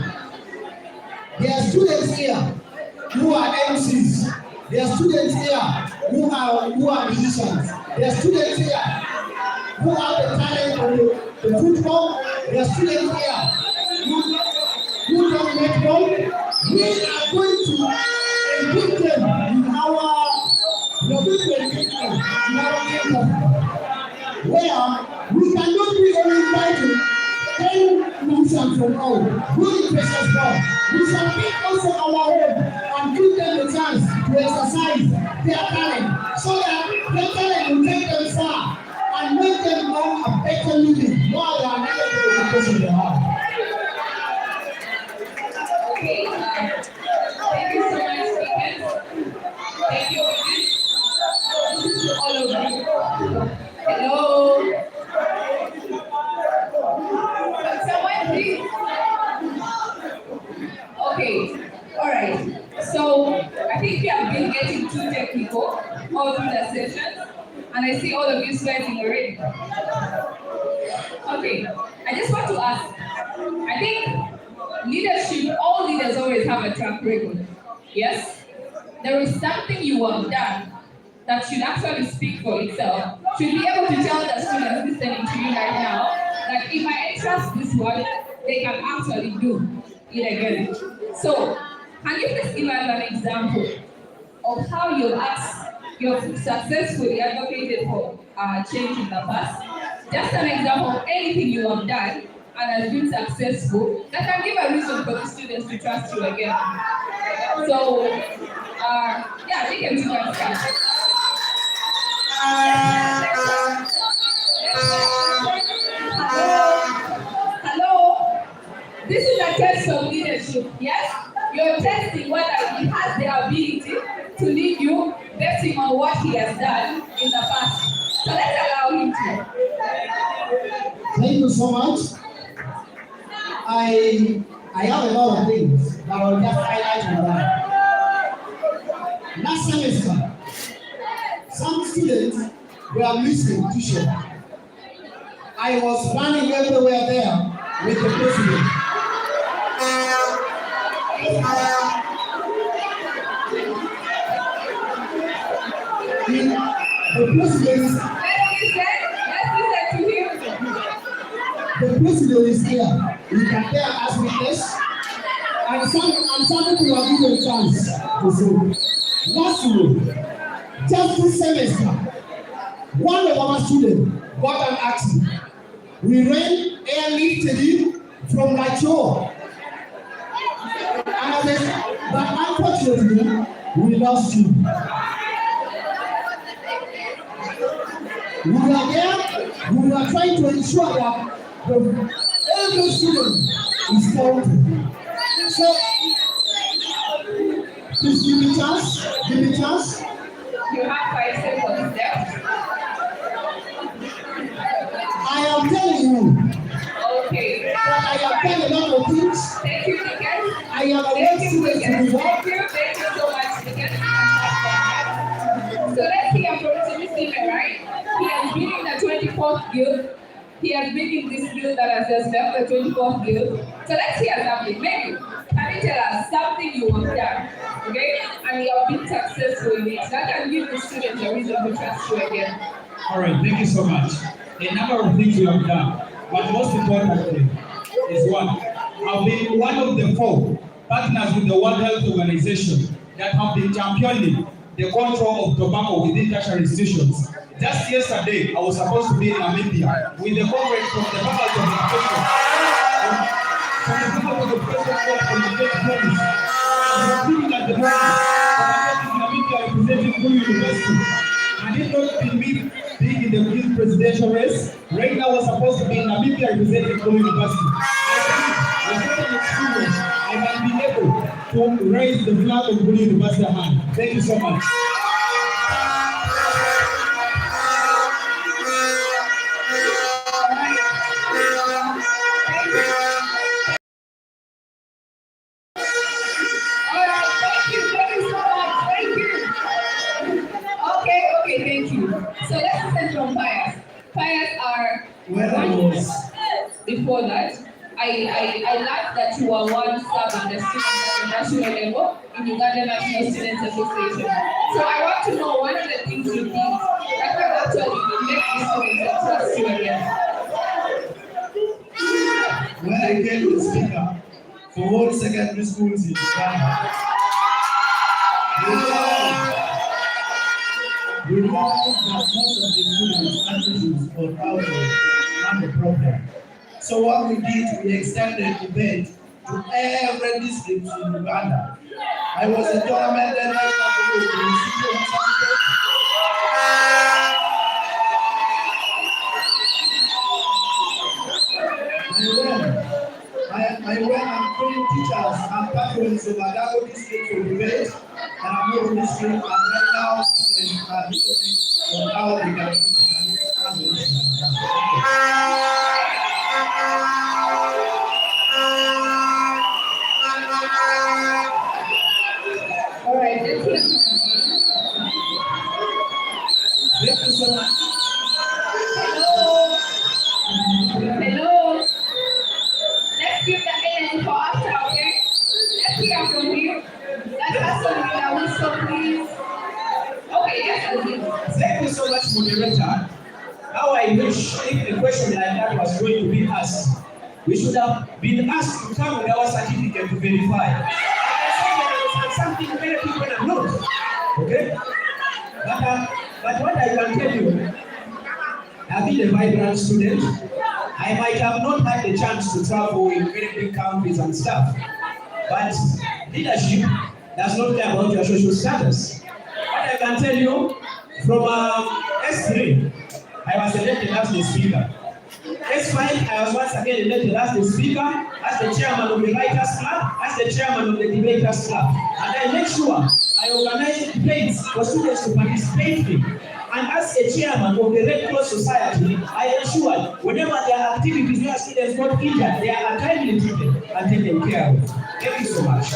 there are students here who are MCs. There are students here who are musicians. There are students here who have the talent of the football. There are students here who don't netball. We are going to engage them in our where we cannot be only invited 10 musicians from all. Good precious God. We shall pick also our own and give them the chance to exercise their talent so that their talent will take them far and make them know a better living more than any education they have. Okay, thank you so much, Dickens. Thank you. This is to all of you. Hello. Someone, please. Okay, all right. So I think we have been getting too technical all through the session, and I see all of you sweating already. Okay, I just want to ask. I think leadership, all leaders always have a track record. Yes, there is something you have done that should actually speak for itself should be able to tell the students listening to you right now that if I entrust this one, they can actually do it again. So, can you please give us an example of how you've successfully advocated for change in the past? Just an example of anything you have done and has been successful that can give a reason for the students to trust you again. So, yeah, we can start. Hello. This is a test of leadership, yes? You're testing whether he has the ability to lead you based on what he has done in the past. So let's allow him to. Thank you so much. I have a lot of things that I'll just highlight on that. Last semester, some students were missing tuition. I was running everywhere there with the president. The president is here. You can bear as witness. And some people are given a chance to say. Last year, just this semester, one of our students got an accident. We ran airlifted him from Lacho. But unfortunately, we lost him. We were there, we were trying to ensure that every student is counted. So, please give me chance, give me chance. You have 5 seconds left. I am telling you Okay. that I have done a lot of things. Thank you, Niken. I have a lot of students to do that. Thank you so much, Niken. So let's hear from Timmy Stephen, right? He has been in the 24th guild. He has been in this guild that has just left the 24th guild. So let's hear something. Maybe, can you tell us something you have done, okay? And you have been successful in it. That can give the students a reason to trust you again. All right, thank you so much. A number of things you have done, but most importantly is one. I've been one of the 4 partners with the World Health Organization that have been championing the control of tobacco within tertiary institutions. Just yesterday, I was supposed to be in Namibia with the comrade from the Faculty of Education, from the Faculty of Education from the State Province. I was speaking at the moment, in Namibia representing Gulu University. I did not me being in the youth presidential race. Right now, I was supposed to be in Namibia representing Gulu University. I can be able to raise the flag of Gulu University hand. Thank you so much. Thank you. So let's listen from Pius. Pius are before that. I like that you are one serving the students at the national level in Uganda National Students Association. So I want to know one of the things you did that can actually make the students trust you again. When I became the speaker for all secondary schools in Uganda, we realized that most of the students' attitudes on how to run the program. So what we did, we extended the event to every district in Uganda. I was a tournament director for the city of Santo. I went and trained teachers and patrons of Adago district for debate and Amuru district, and right now students are listening on how they can All right, let's hear. Thank you so much. Hello. Let's give the energy for after, okay? Let's hear from you. That person with a whistle, please. Okay, yes, I'll give moderator, how I wish if a question like that was going to be asked, we should have been asked to come with our certificate to verify. Something many people are not. Okay? But what I can tell you, I've been a vibrant student. I might have not had the chance to travel in very big countries and stuff. But leadership does not care about your social status. What I can tell you, from S3, I was elected as the speaker. S5, I was once again elected as the speaker, as the chairman of the writers club, as the chairman of the debaters club. And I make sure I organize debates for students to participate in. And as a chairman of the Red Cross Society, I ensure whenever there are activities where students got injured, they are timely treated and taken care of. Thank you so much.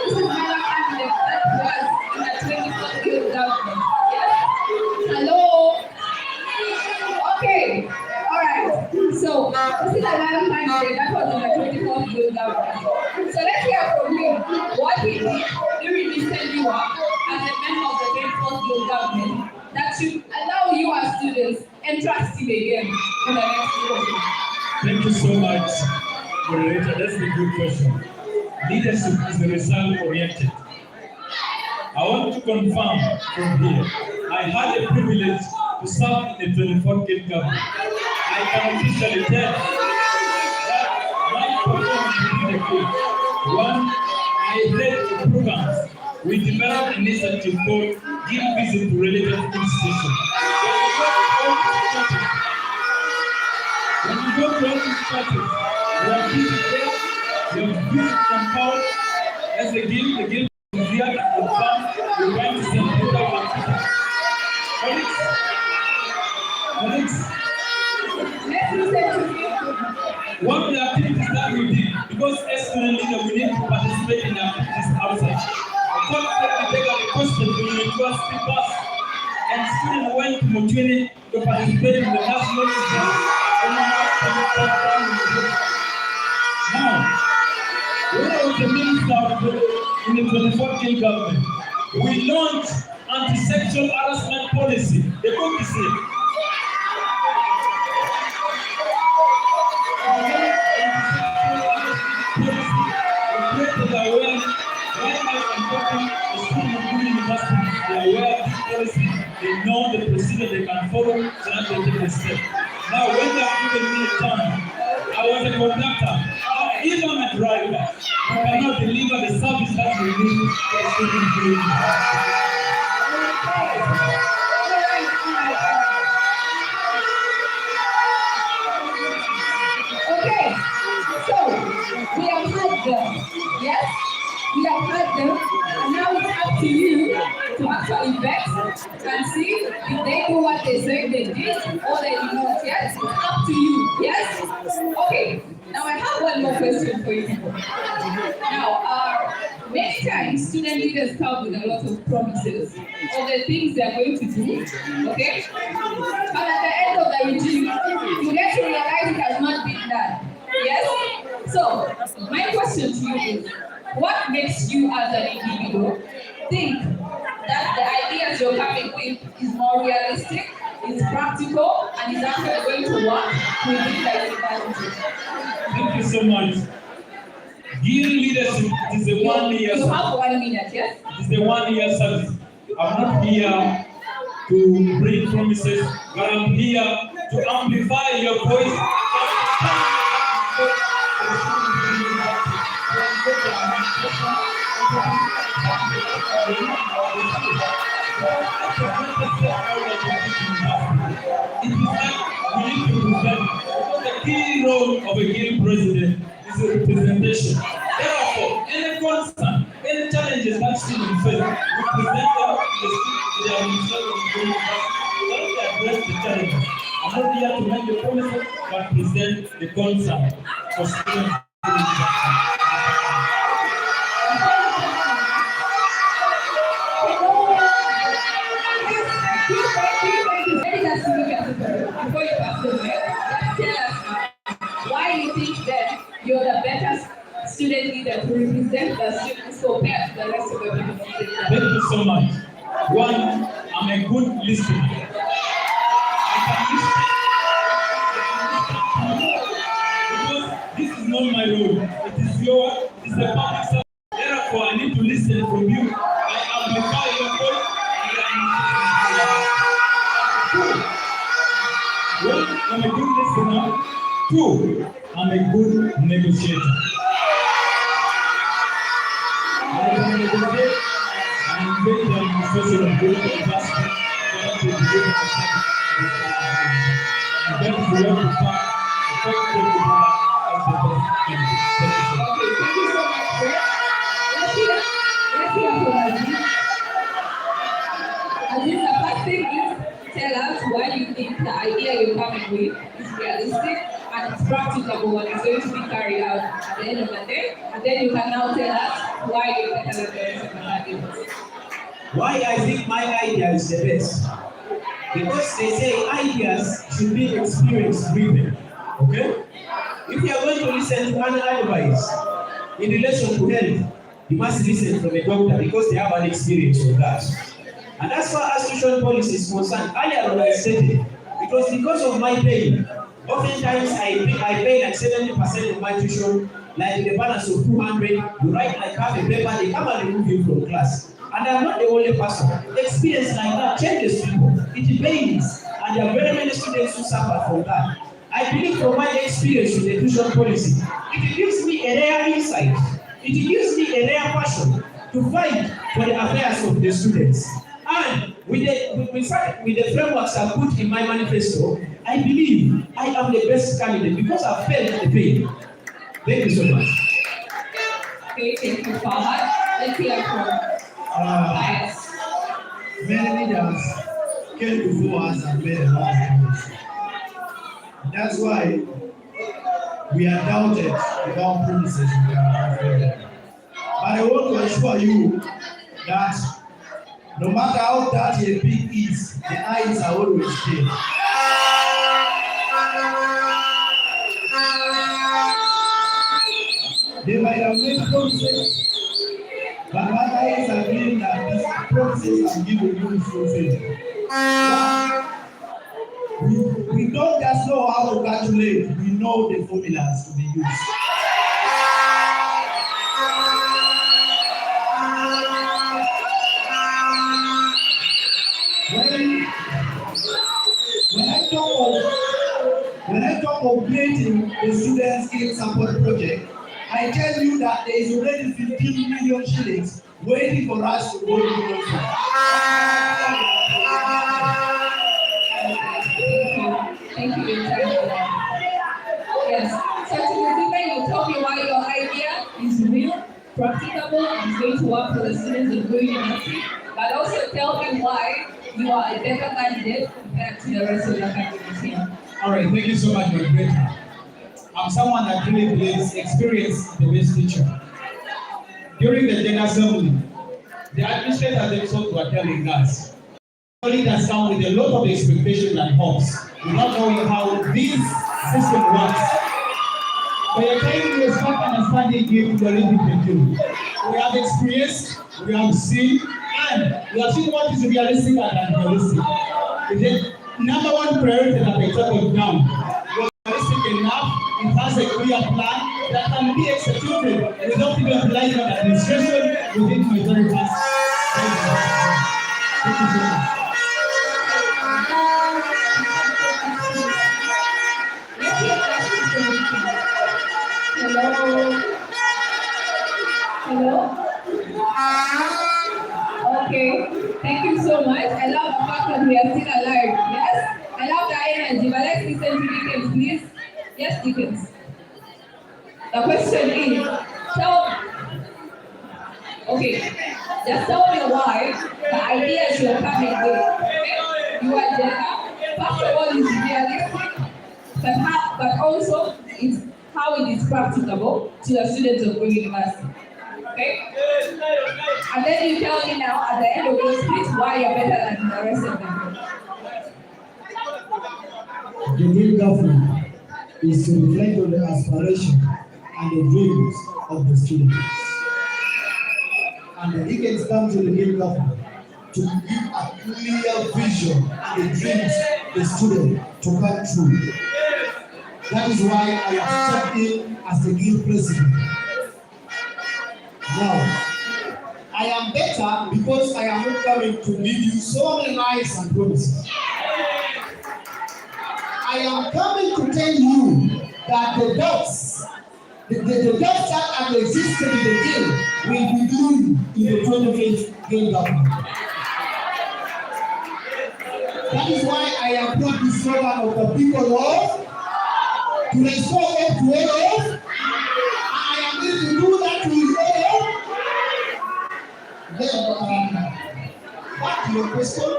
This is my candidate that was in the 24th Guild government. Yes? Hello? Okay. All right. So, this is another candidate that was in the 24th Guild government. So, let's hear from him what he did during his tenure as a member of the 24th Guild government that should allow you as students entrust him again in the next year. Thank you so much, moderator. That's a good question. Leadership is result-oriented. I want to confirm from here, I had a privilege to serve in the 24th Guild government. I can officially tell that my performance within the Guild. One, I led the programs. We developed an initiative called Guild Visit to Related Institutions. When you go to all these parties, we are busy there. We have built some power as the guild is here to confirm we're going to send people out. Colleagues, one of the activities that we did, because as student leader we need to participate in activities outside. I thought we take a question to the university bus, and students went to Mochini to participate in the national exam. Now, when I was the minister in the 24th Guild government, we launched anti-sexual harassment policy. The book is here. We created awareness. Right now I'm talking to students of Gulu University. They are aware of this policy. They know the procedure they can follow so that they take a step. Now, when they are given me a time, I was a conductor. Even a driver, we cannot deliver the service that we need to the student community. Okay, so we have had them, yes? We have had them, and now it's up to you to actually vet and see if they do what they say they did or they did not. Yes, it's up to you. Yes? Okay, now I have one more question for you people. Now, many times student leaders come with a lot of promises of the things they are going to do, okay? And at the end of the regime, you get to realize it has not been done. Yes? So, my question to you is, what makes you as an individual think that the ideas you're coming with is more realistic, is practical, and is actually going to work within the university? Thank you so much. Guild leadership is a 1 year You have 1 minute, yes? It is a 1 year service. I'm not here to bring promises, but I'm here to amplify your voice. It is like we need to present. The key role of a guild president is a representation. Therefore, any concern, any challenges that students face, we present them to the administration of the university. Let me address the challenges. I'm not here to make the promises, but present the concern for students. Before you pass the mic, just tell us why you think that you're the better student leader to represent the students compared to the rest of the people? Thank you so much. One, I'm a good listener. I can listen because this is not my role. It is your, it is the public service. Therefore, I need to listen from you. I amplify your voice. One, I'm a good listener. Two, I'm a good negotiator. I can negotiate and make the administration of good university to be able to serve. And that is where we start to talk to the as the best in the Okay, thank you so much, Fred. Let's hear from Aziz. Aziz, the first thing is tell us why you think the idea you're coming with is realistic and it's practicable and it's going to be carried out at the end of the day. And then you can now tell us why you're better than the rest of the candidates. Why I think my idea is the best? Because they say ideas should be experience driven. Okay? If you are going to listen to an advice in relation to health, you must listen from a doctor because they have an experience of that. And as far as tuition policy is concerned, earlier when I stated, it was because of my pain. Oftentimes I pay like 70% of my tuition, like the balance of 200. You write like half a paper, they come and remove you from class. And I'm not the only person. Experience like that changes people. It pains, and there are very many students who suffer from that. I believe from my experience with the tuition policy, it gives me a rare insight. It gives me a rare passion to fight for the affairs of the students. And with the frameworks I put in my manifesto, I believe I am the best candidate because I felt the pain. Thank you so much. Okay, thank you, Fahad. Let's hear from Bias. Many leaders came before us and made a lot of promises. That's why we are doubted about promises we are fulfilled. But I want to assure you that no matter how dirty a pig is, the eyes are always clean. They might have made promises, but my eyes are clean that these promises I'm giving you is fulfilled. We don't just know how to calculate, we know the formulas to be used. When I talk of creating the student skill support project, I tell you that there is already 15 million shillings waiting for us to go to the Thank you, yes. So to you told me why your idea is real, practicable, and is going to work for the students of Gulu University, but also tell me why you are a better candidate compared to the rest of the candidates here. All right, thank you so much, my friend. I'm someone that really believes experience is the best teacher. During the general assembly, the administrators themselves were telling us, leaders come with a lot of expectations and hopes, without knowing how this system works. By the time we start understanding it, we are ready to do. We have experienced, we have seen, and we have seen what is realistic and unrealistic. The number one priority that I took down was realistic enough. It has a clear plan that can be executed without even relying on administration within majority. Thank you so much. Hello? Okay, thank you so much. I love the fact that we are still alive. Yes? I love the energy, but let's listen to Dickens, please. Yes, Dickens. The question is, just tell me why the ideas you're coming with, you are there. First of all, it's realistic, but also it's how it is practicable to the students of Gulu University. Okay? And then you tell me now at the end of your speech why you're better than the rest of them. The new government is to reflect on the aspiration and the dreams of the students. And the deacons come to the new government to give a clear vision and the dreams the student to come true. That is why I have stepped in as the guild president. Now, I am better because I am not coming to give you so many lies and promises. I am coming to tell you that the doubts that have existed in the guild will be glued in the 20th guild government. That is why I am brought this slogan of the people of to restore hope to all. I am going to do that to all. Then, back to your question.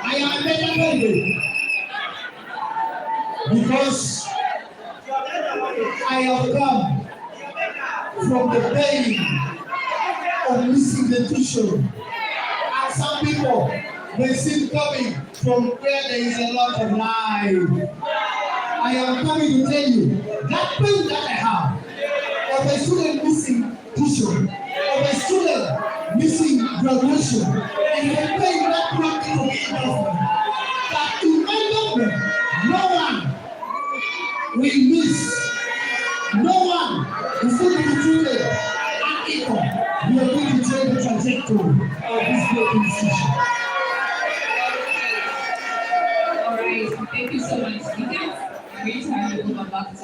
I am a better candidate because I have come from the pain of missing the tuition. And some people may seem coming from where there is a lot of life. I am coming to tell you that pain that I have of a student missing tuition, of a student missing graduation, and the pain that brought me to the government. That in my government, no one will miss, no one is going to be treated unequal. We are going to change the trajectory of this great institution. All right, thank you so much, Deacon. Great time to come back to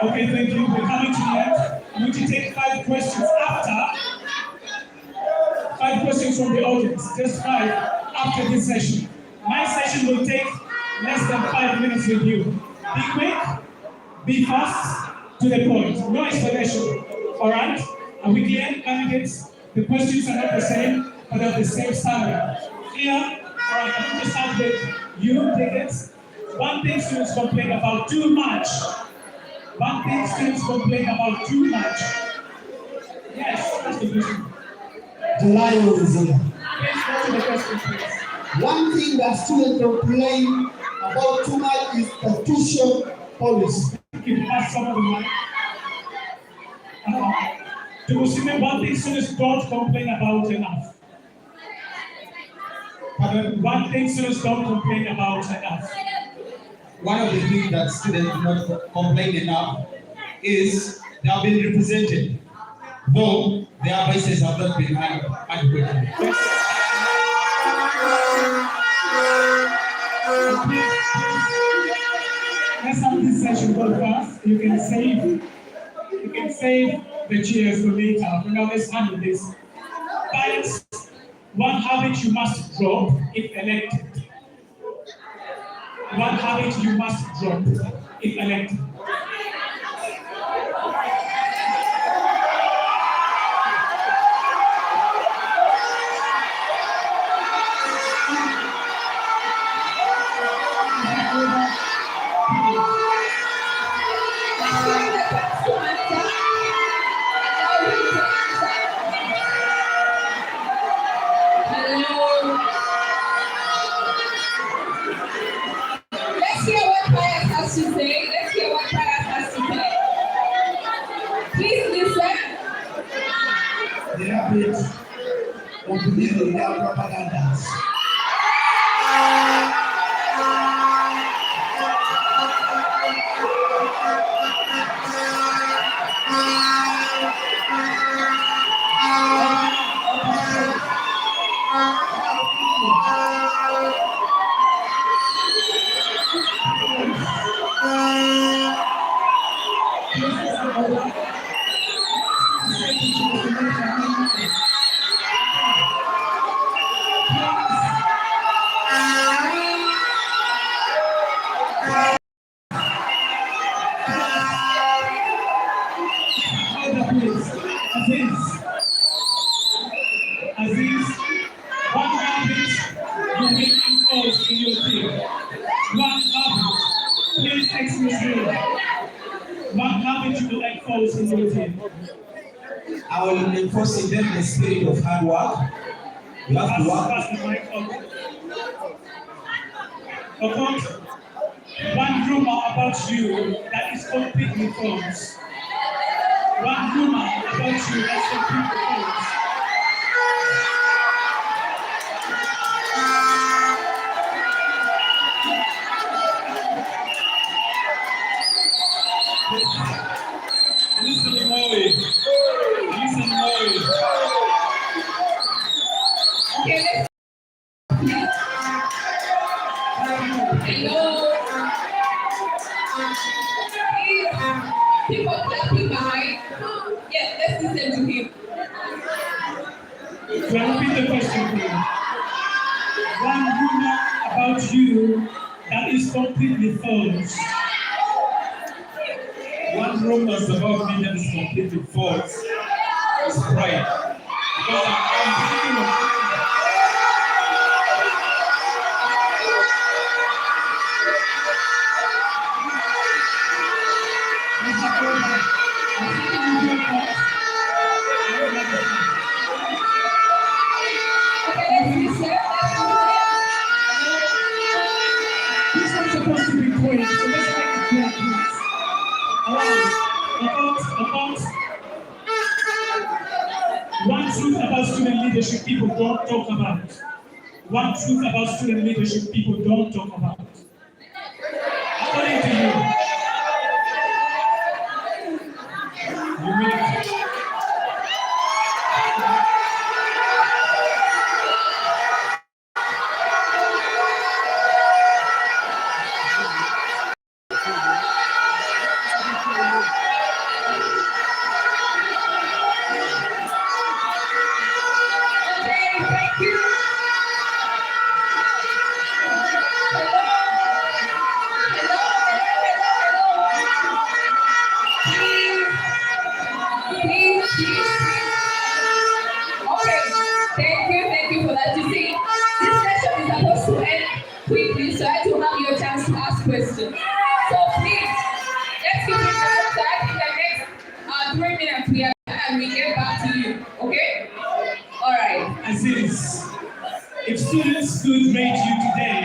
Okay, thank you. We're coming to the end. I'm going to take 5 questions after. 5 questions from the audience, just 5 after this session. My session will take less than 5 minutes with you. Be quick, be fast, to the point. No explanation. All right? Are we clear, candidates? The questions are not the same, but they're the same standard. Clear? All right, I'm going to start with you, tickets. One thing students complain about too much. One thing students complain about too much. Yes, that's the question. The lion is here. Please go to the question, please. One thing that students complain about too much is the tuition policy. If you pass some of the mic. To Muslim, one thing students don't complain about enough. One thing students don't complain about enough. One of the things that students do not complain enough is they have been represented, though their voices have not been heard adequately. Let's have this session go fast. You can save the chairs for later. Now let's handle this. Bias, one habit you must drop if elected. One habit you must drop if elected. Let's hear what Pius has to say. Let's hear what Pius has to say. Please listen. The habit of believing in their propagandas. Aziz, one habit you will enforce in your team. One habit, please excuse me. One habit you will enforce in your team. I will enforce in them the spirit of hard work. You have to work. Pass the mic on. Okot, One rumor about you that is completely false. One rumor about you that's completely false. Listen, Molly. Listen, Molly. Okay, let's hello. People clapping behind. Yes, let's listen to him. So I repeat the question for you. One rumor about you that is completely false. One rumor about me that is completely false is pride. Because I'm thinking of Okay, let's listen. This one's supposed to be quick, so let's make it quick, please. About one truth about student leadership people don't talk about. One truth about student leadership people don't talk about. According to you. humility. Okay, thank you. Please. Okay, thank you for that. You see, this session is supposed to end quickly, so I have to have your chance to ask questions. So please, let's keep it short. So I think the next 3 minutes we are done and we get back to you. Okay? All right. I say this. If students could rate you today,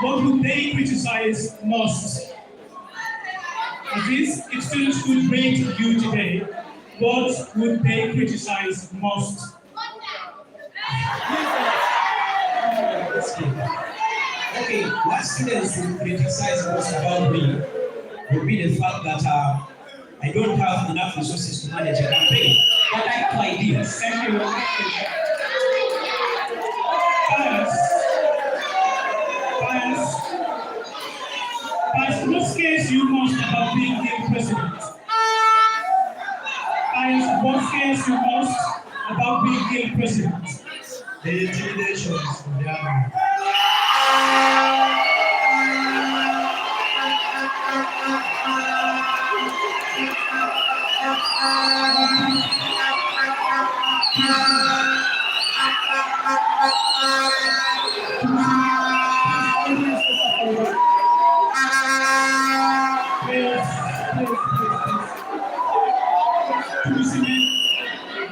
what would they criticize most? That is, if students could rate you today, what would they criticize most? Okay, what students will criticize most about me will be the fact that I don't have enough resources to manage a campaign. But I have ideas. Thank you. Bias, what scares you most about being the president? Bias, what scares you most about being the president? The intimidations from the army.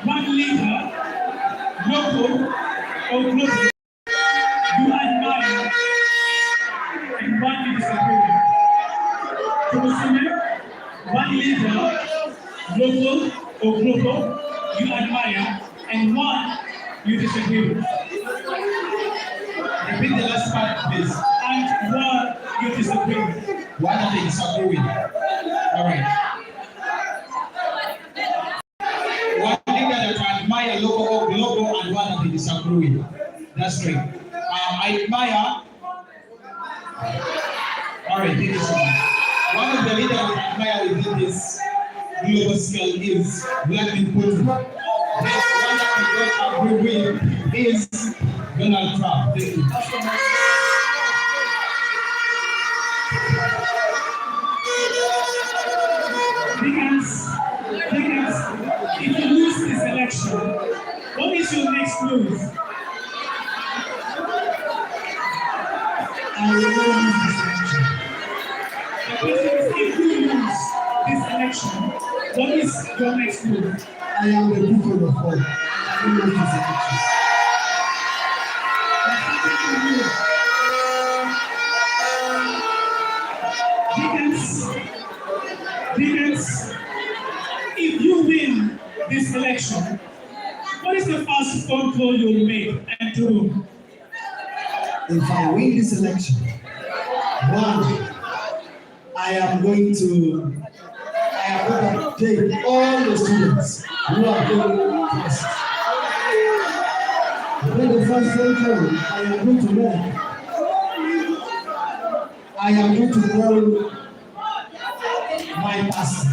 One leader, local or global, you admire and one you disagree with. One leader, local or global, you admire and one you disagree with. Repeat the last part, please. And one you disagree with. One that they disagree with. All right. One leader that I admire, local or global, and one that they disagree with. That's great. I admire. All right, this is one of the leaders that I admire within this global scale is Vladimir Putin. This one that I don't agree with is Donald Trump. Thank you. Because if you lose this election, what is your next move? I will not lose this election. The question is, if you lose this election, what is your next move? I am the beacon of hope. I will not lose this election. Deacons, if you win this election, what is the first phone call you'll make and to whom? If I win this election, one, I am going to take all the students who are going first. When the first phone call, I am going to call my pastor.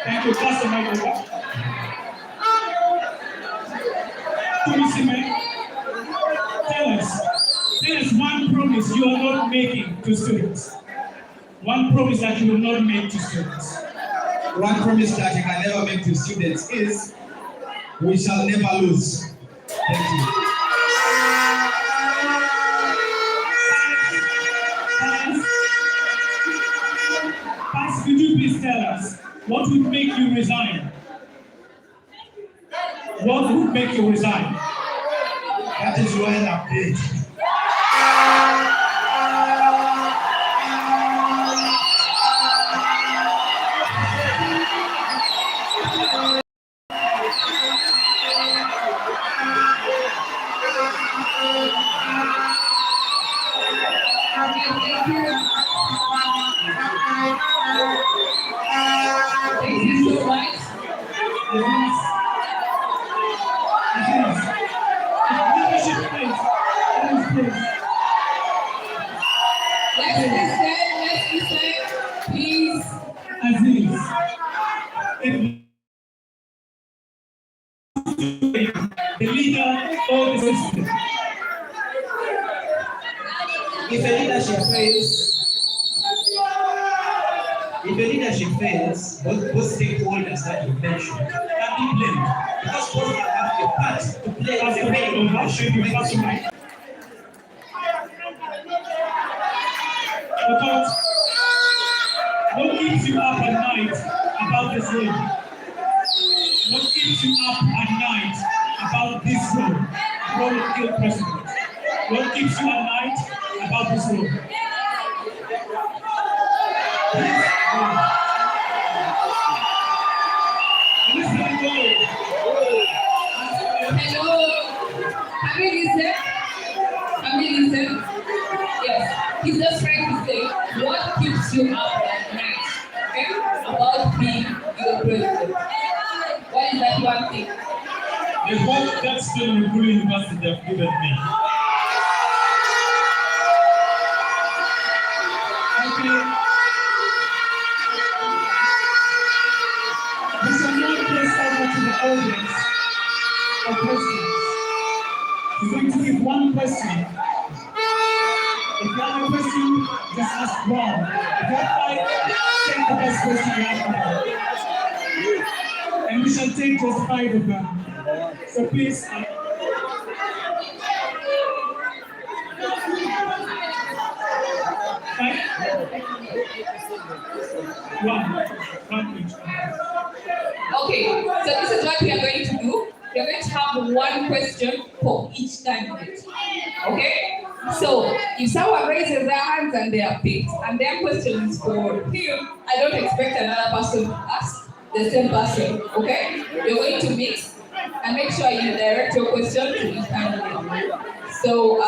Thank you, Pastor Michael. Tell us one promise you are not making to students. One promise that you will not make to students. One promise that you can never make to students is we shall never lose. Thank you. Pastor, could you please tell us what would make you resign? What would make you resign? That is when I'm paid. Thank you so much. Let's listen, please. Aziz, the leader of the system. If a leadership fails, both stakeholders that you mentioned can be blamed because both have a part to play in the main leadership. Because what keeps you up at night about this road? What keeps you up at night about this road? Road to kill president. What keeps you at night about this road? Hello. Have you listened? Yes. He's just trying to say what keeps you up at night, okay? About being your president. What is that one thing? The work that student in Gulu University have given me. Okay. We shall now place over to the audience for questions. We're going to give one question. If you have a question, just ask one. If you have five, take the best question you have. And we shall take just 5 of them. So please. One each. Okay, so this is what we are going to do. We are going to have one question for each candidate. Okay? So if someone raises their hands and they are picked, and their question is for him, I don't expect another person to ask the same person. Okay? You're going to mix and make sure you direct your question to each candidate. So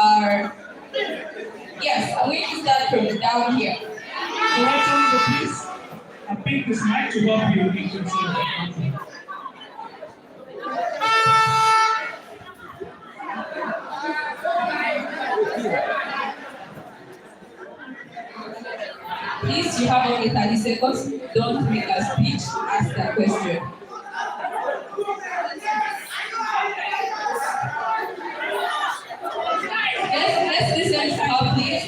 yes, I'm going to start from down here. So let's all go, please. I pick this mic to help you in consideration. Please, you have only 30 seconds. Don't make a speech. Ask that question. Let's listen to her, please.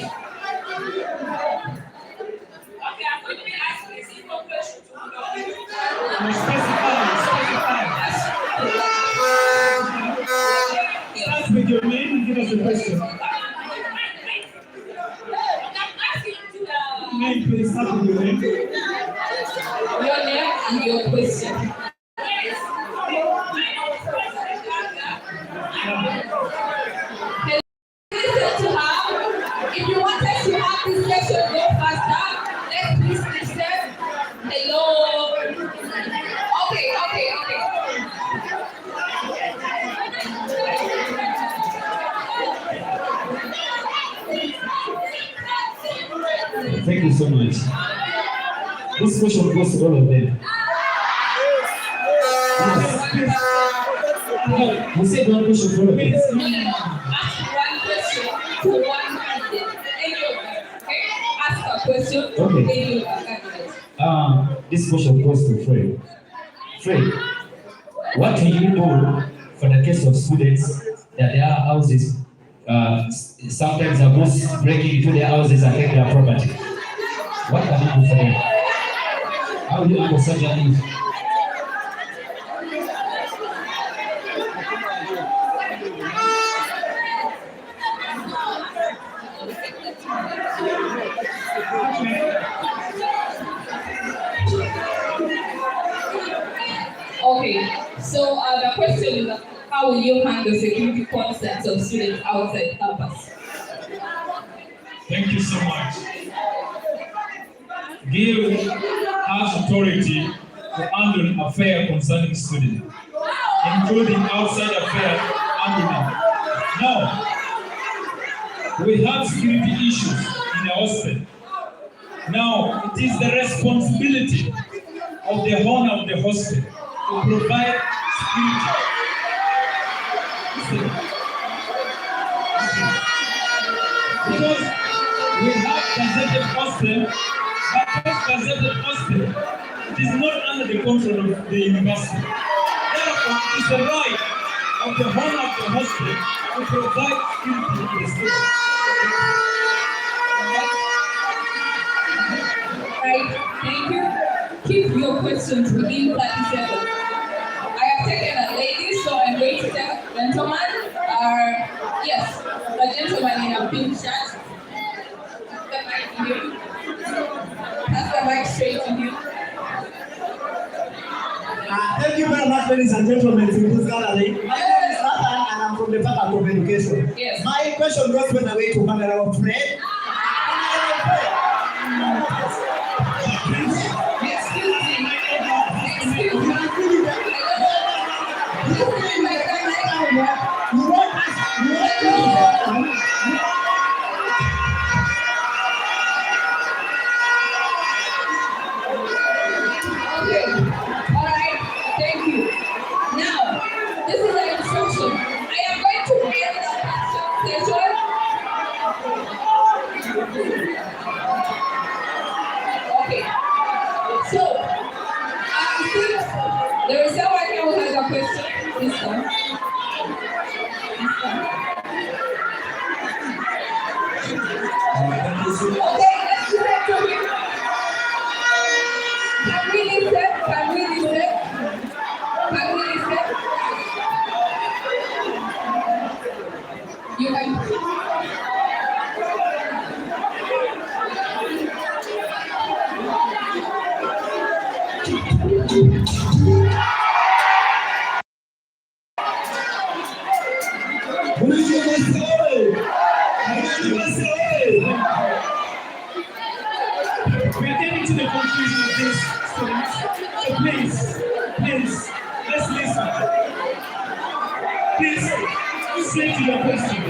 Okay, I'm going to be asking a simple question to you. Start with your name and give us a question. Name, please. Start with your name. Your name and your question. Listen to her. If you wanted to have this lecture go faster, let's Thank you so much. This question goes to all of them. Yes. You said one question for all of them. Ask one question to one candidate. Any of them. Okay? Ask a question to Okay. any of the candidates. This question goes to Fred. Fred, what do you do for the case of students that their houses sometimes are most breaking into their houses and take their property? What can you do for them? How do you handle such an issue? Okay, so the question is how will you handle security concerns of students outside campus? Thank you so much. Give has authority to handle affairs concerning students, including outside affairs handling. Now, we have security issues in the hostel. Now, it is the responsibility of the owner of the hostel to provide security. Because we have gazetted hostel, but those gazetted hostel, it is not under the control of the university. Therefore, it is the right of the owner of the hostel to provide security to the students. Right, thank you. Keep your questions within 30 seconds. I have taken a lady, so I'm going to take a gentleman. Yes, a gentleman in a pink shirt. The mic to you. Pass the mic straight to you. Thank you very much, ladies and gentlemen, for this gathering. My name is Nathan, and I'm from the Department of Education. Yes. My question goes by the way to Honorable Fred. Okay. All right. Thank you. Now, this is an instruction. I am going to end the session. Okay. So, since there is someone here who has a question, this one. Okay, let's do that to him. Can we listen? Can we listen? Can we listen? You can. We are getting to the conclusion of this, students. So please, let's listen. Please, straight to your question.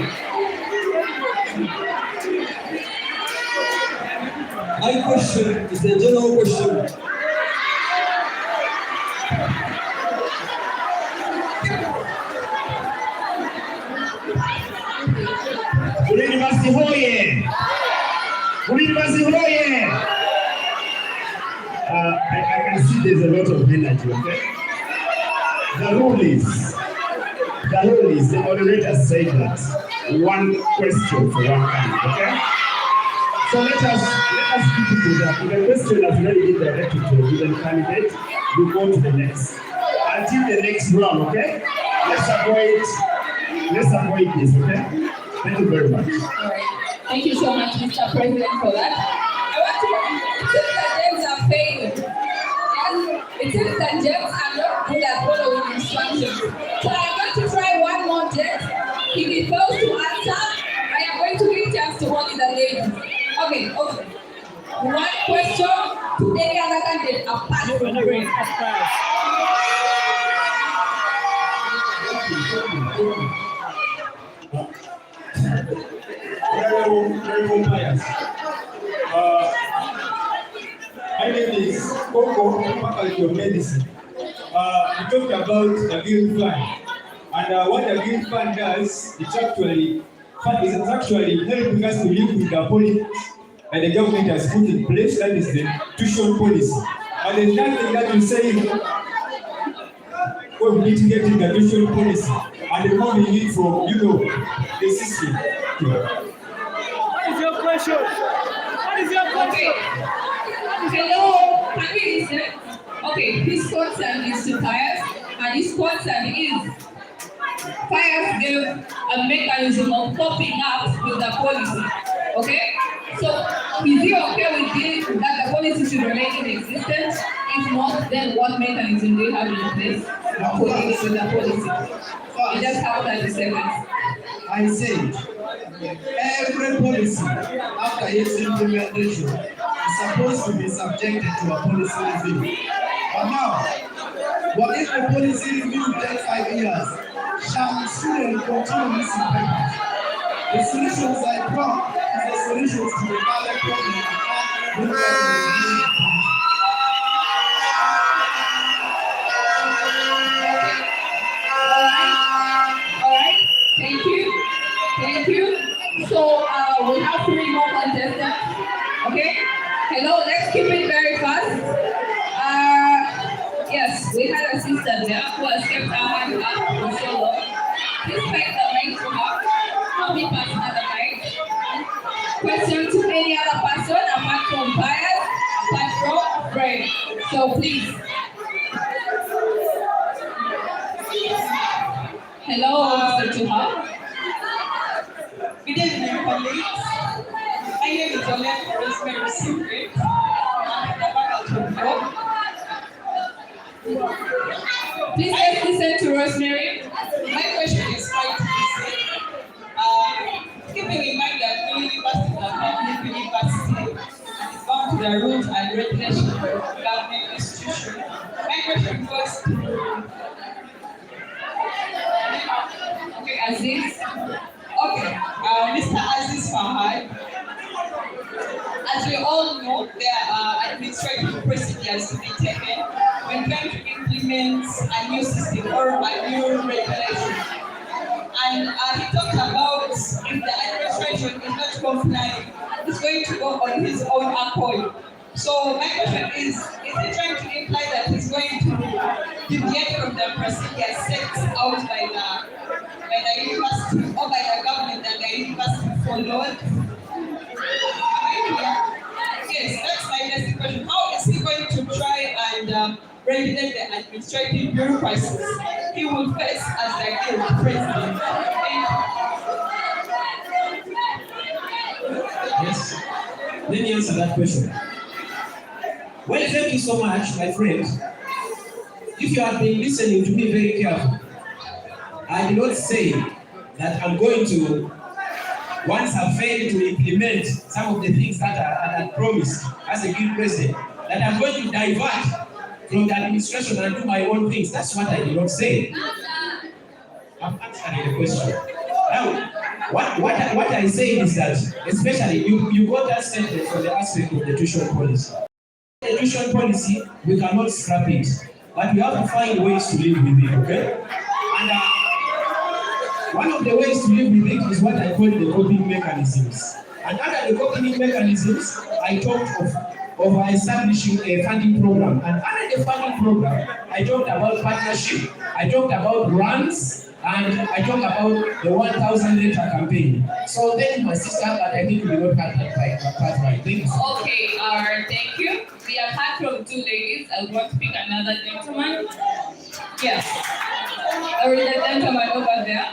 My question is a general question. University hoye! University hoye! I can see there's a lot of energy, okay? The rule is the moderator said that one question for one candidate, okay? So let us keep it to that. If a question has already been directed to a given candidate, we go to the next. Until the next round, okay? Let's avoid this, okay? Thank you very much. All right. Thank you so much, Mr. President, for that. I want to, it seems that James are failing. Yes, it seems that James are not good at following instructions. So I'm going to try one more James. If he fails to answer, I am going to give chance to only the ladies. Okay. One question to any other candidate apart from Grace. Very biased. Coco, Faculty of Medicine. We talked about the Guild Fund. And what the Guild Fund does, it's actually helping us to live with the policy that the government has put in place, that is the tuition policy. But there's nothing that will say we're mitigating the tuition policy and removing it from, the system. What is your question? What is your question? Hello, can we listen? Okay, his concern is to Pius, and his concern is Pius gave a mechanism of coping up with the policy. Okay? So, is he okay with this, that the policy should remain in existence? If not, then what mechanism do you have in place to deal with the policy? You just have 30 seconds. I said, every policy after its implementation is supposed to be subjected to a policy review. But now, what if the policy review takes 5 years? Shall students continue missing papers? The solutions I brought is the solutions to the other problems. Alright, thank you. So we have 3 more contestants. Okay? Hello, let's keep it very fast. Yes, we had a sister there who has kept her hand up for so long. Please pass the mic to her. Help me pass her the mic. Question to any other person apart from Pius, apart from Fred. So please. Hello, Mr. Tuha. Good evening, colleagues. My name is Olem Rosemary Secret. I'm the faculty of law. Please let's listen to Rosemary. My question is quite easy. Keeping in mind that no university is a public university and is bound to the rules and regulations of the government institution, my question goes to Aziz. Okay, Mr. Aziz Fahad. As we all know, there are administrative procedures to be taken when trying to implement a new system or a new regulation. And he talked about if the administration is not complying, he's going to go on his own accord. So my question is he trying to imply that he's going to deviate from the procedure set out by the university or by the government and the university followed? Yes, that's my next question. How is he going to try and regulate the administrative bureaucracies he will face as the guild president? Yes. Let me answer that question. Well, thank you so much, my friend. If you have been listening to me very carefully, I did not say that I'm going to, once I've failed to implement some of the things that I had promised as a guild president, that I'm going to divert from the administration and do my own things. That's what I did not say. I'm answering the question. Now, what I say is that, especially, you got that statement from the aspect of the tuition policy. The tuition policy, we cannot scrap it, but we have to find ways to live with it, okay? And one of the ways to live with it is what I call the coping mechanisms. And under the coping mechanisms, I talked of establishing a funding program. And under the funding program, I talked about partnership, I talked about grants, and I talked about the 1,000 letter campaign. So thank you, my sister, but I think we don't have that right. Thank you. Okay, thank you. We have heard from 2 ladies. I want to pick another gentleman. Yes. There is a gentleman over there.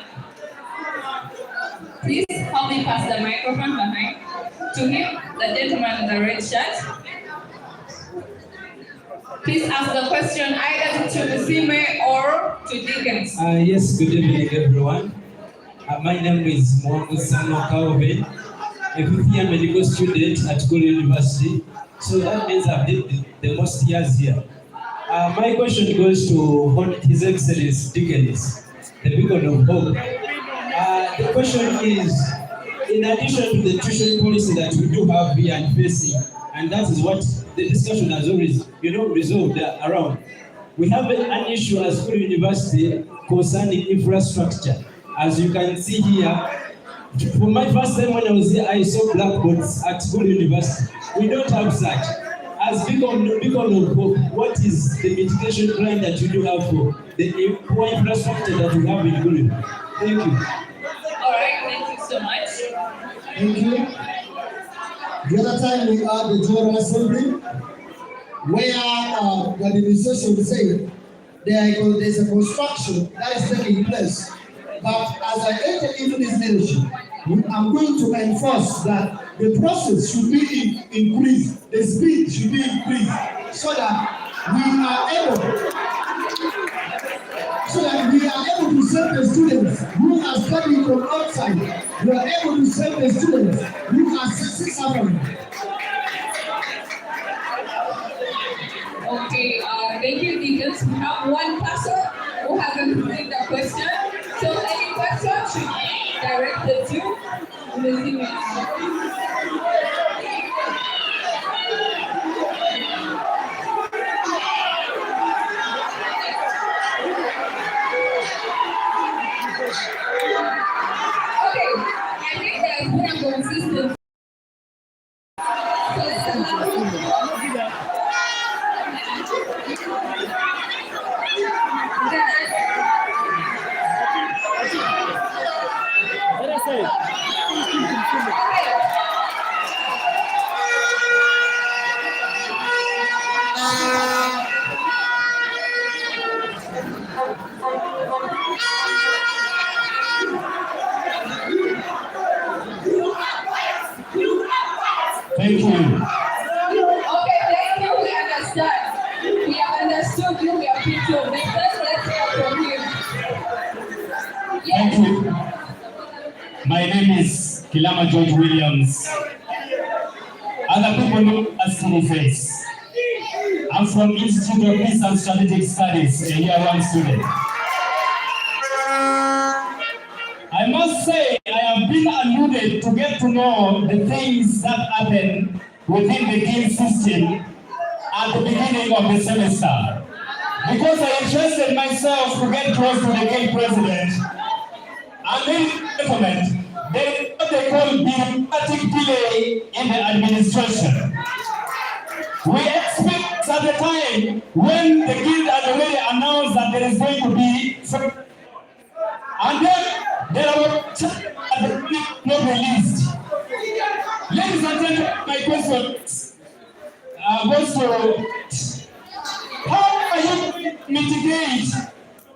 Please help me pass the microphone behind to him, the gentleman in the red shirt. Please ask the question either to Tusime or to Dickens. Yes, good evening, everyone. My name is Mohamed Samuel Kaobe, a fifth-year medical student at Gulu University. So that means I've lived the most years here. My question goes to His Excellency Dickens, the beacon of hope. The question is, in addition to the tuition policy that we do have here and facing, And that is what the discussion has always, resolved around. We have an issue at Gulu University concerning infrastructure. As you can see here, for my first time when I was here, I saw blackboards at Gulu University. We don't have such. As beacon of hope, what is the mitigation plan that you do have for the poor infrastructure that we have in Gulu? Thank you. All right, thank you so much. Thank you. The other time we had the General Assembly, where the administration said there's a construction that is taking place. But as I enter into this leadership, I'm going to enforce that the process should be increased, the speed should be increased, so that we are able to save the students who are studying from outside. We are able to save the students who are suffering. Okay, thank you, Deacons. We have one person who hasn't received the question. So any question should be directed to the senior. Okay, I think there's been a consistent. Thank you. Okay, thank you. We understand. We have understood you. We have picked your business. Let's hear from you. Thank you. My name is Kilama George Williams. Other people know as Face. I'm from Institute of Peace and Strategic Studies, a year one student. I must say, I have been alluded to get to know the things that happen within the game system at the beginning of the semester. Because I entrusted myself to get close to the game president, and then government, there is what they call bureaucratic delay in the administration. We expect at the time when the guild has already announced that there is going to be some, and then there are not released. Ladies and gentlemen, my question goes to how can you mitigate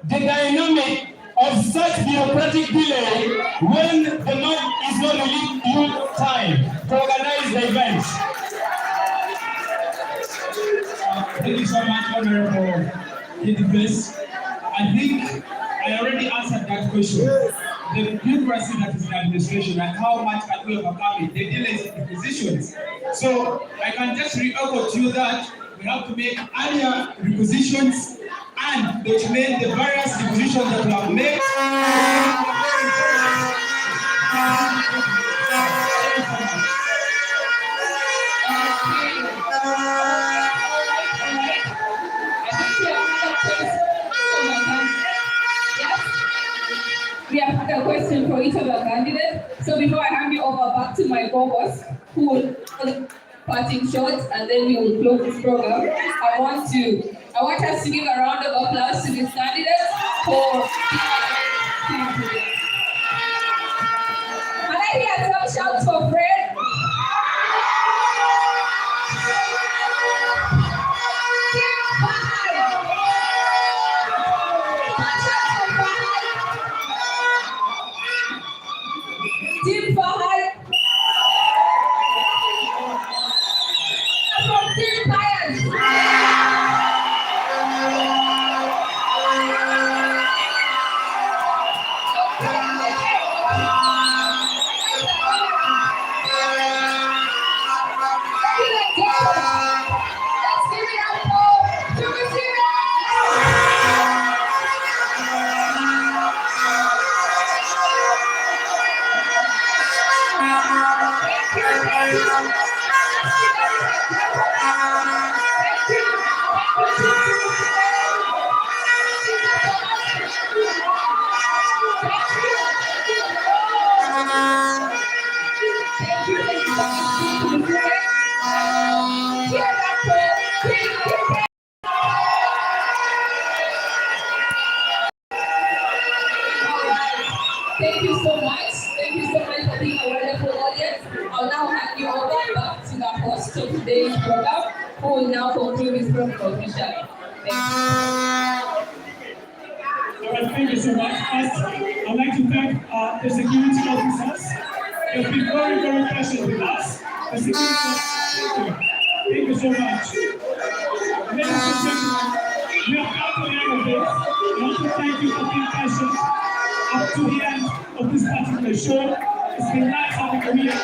the dynamic of such bureaucratic delay when the money is not released in time to organize the event? Thank you so much, Honorable Davis. I think I already answered that question. The bureaucracy that is in administration and how much can we overcome it, the delays in requisitions. So I can just re-echo to you that we have to make earlier requisitions and document the various requisitions that we have made. We have had a question for each of the candidates. So before I hand you over back to my co-host, who will parting shots, and then we will close this program, I want us to give a round of applause to these candidates for. Can I hear some shouts for Fred? Team Fahad. From Team Fayaz. Thank you so much. Thank you so much for being a wonderful audience. I'll now hand you over back to the host of today's program, who will now conclude his program officially. Thank you. All right, thank you so much. First, I'd like to thank the security officers. They've been very, very patient with us. The security officers, thank you so much. Ladies and gentlemen, we have come to the end of this. I want to thank you for being patient up to the end of this particular show. It's been nice having you here.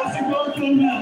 As you go through now,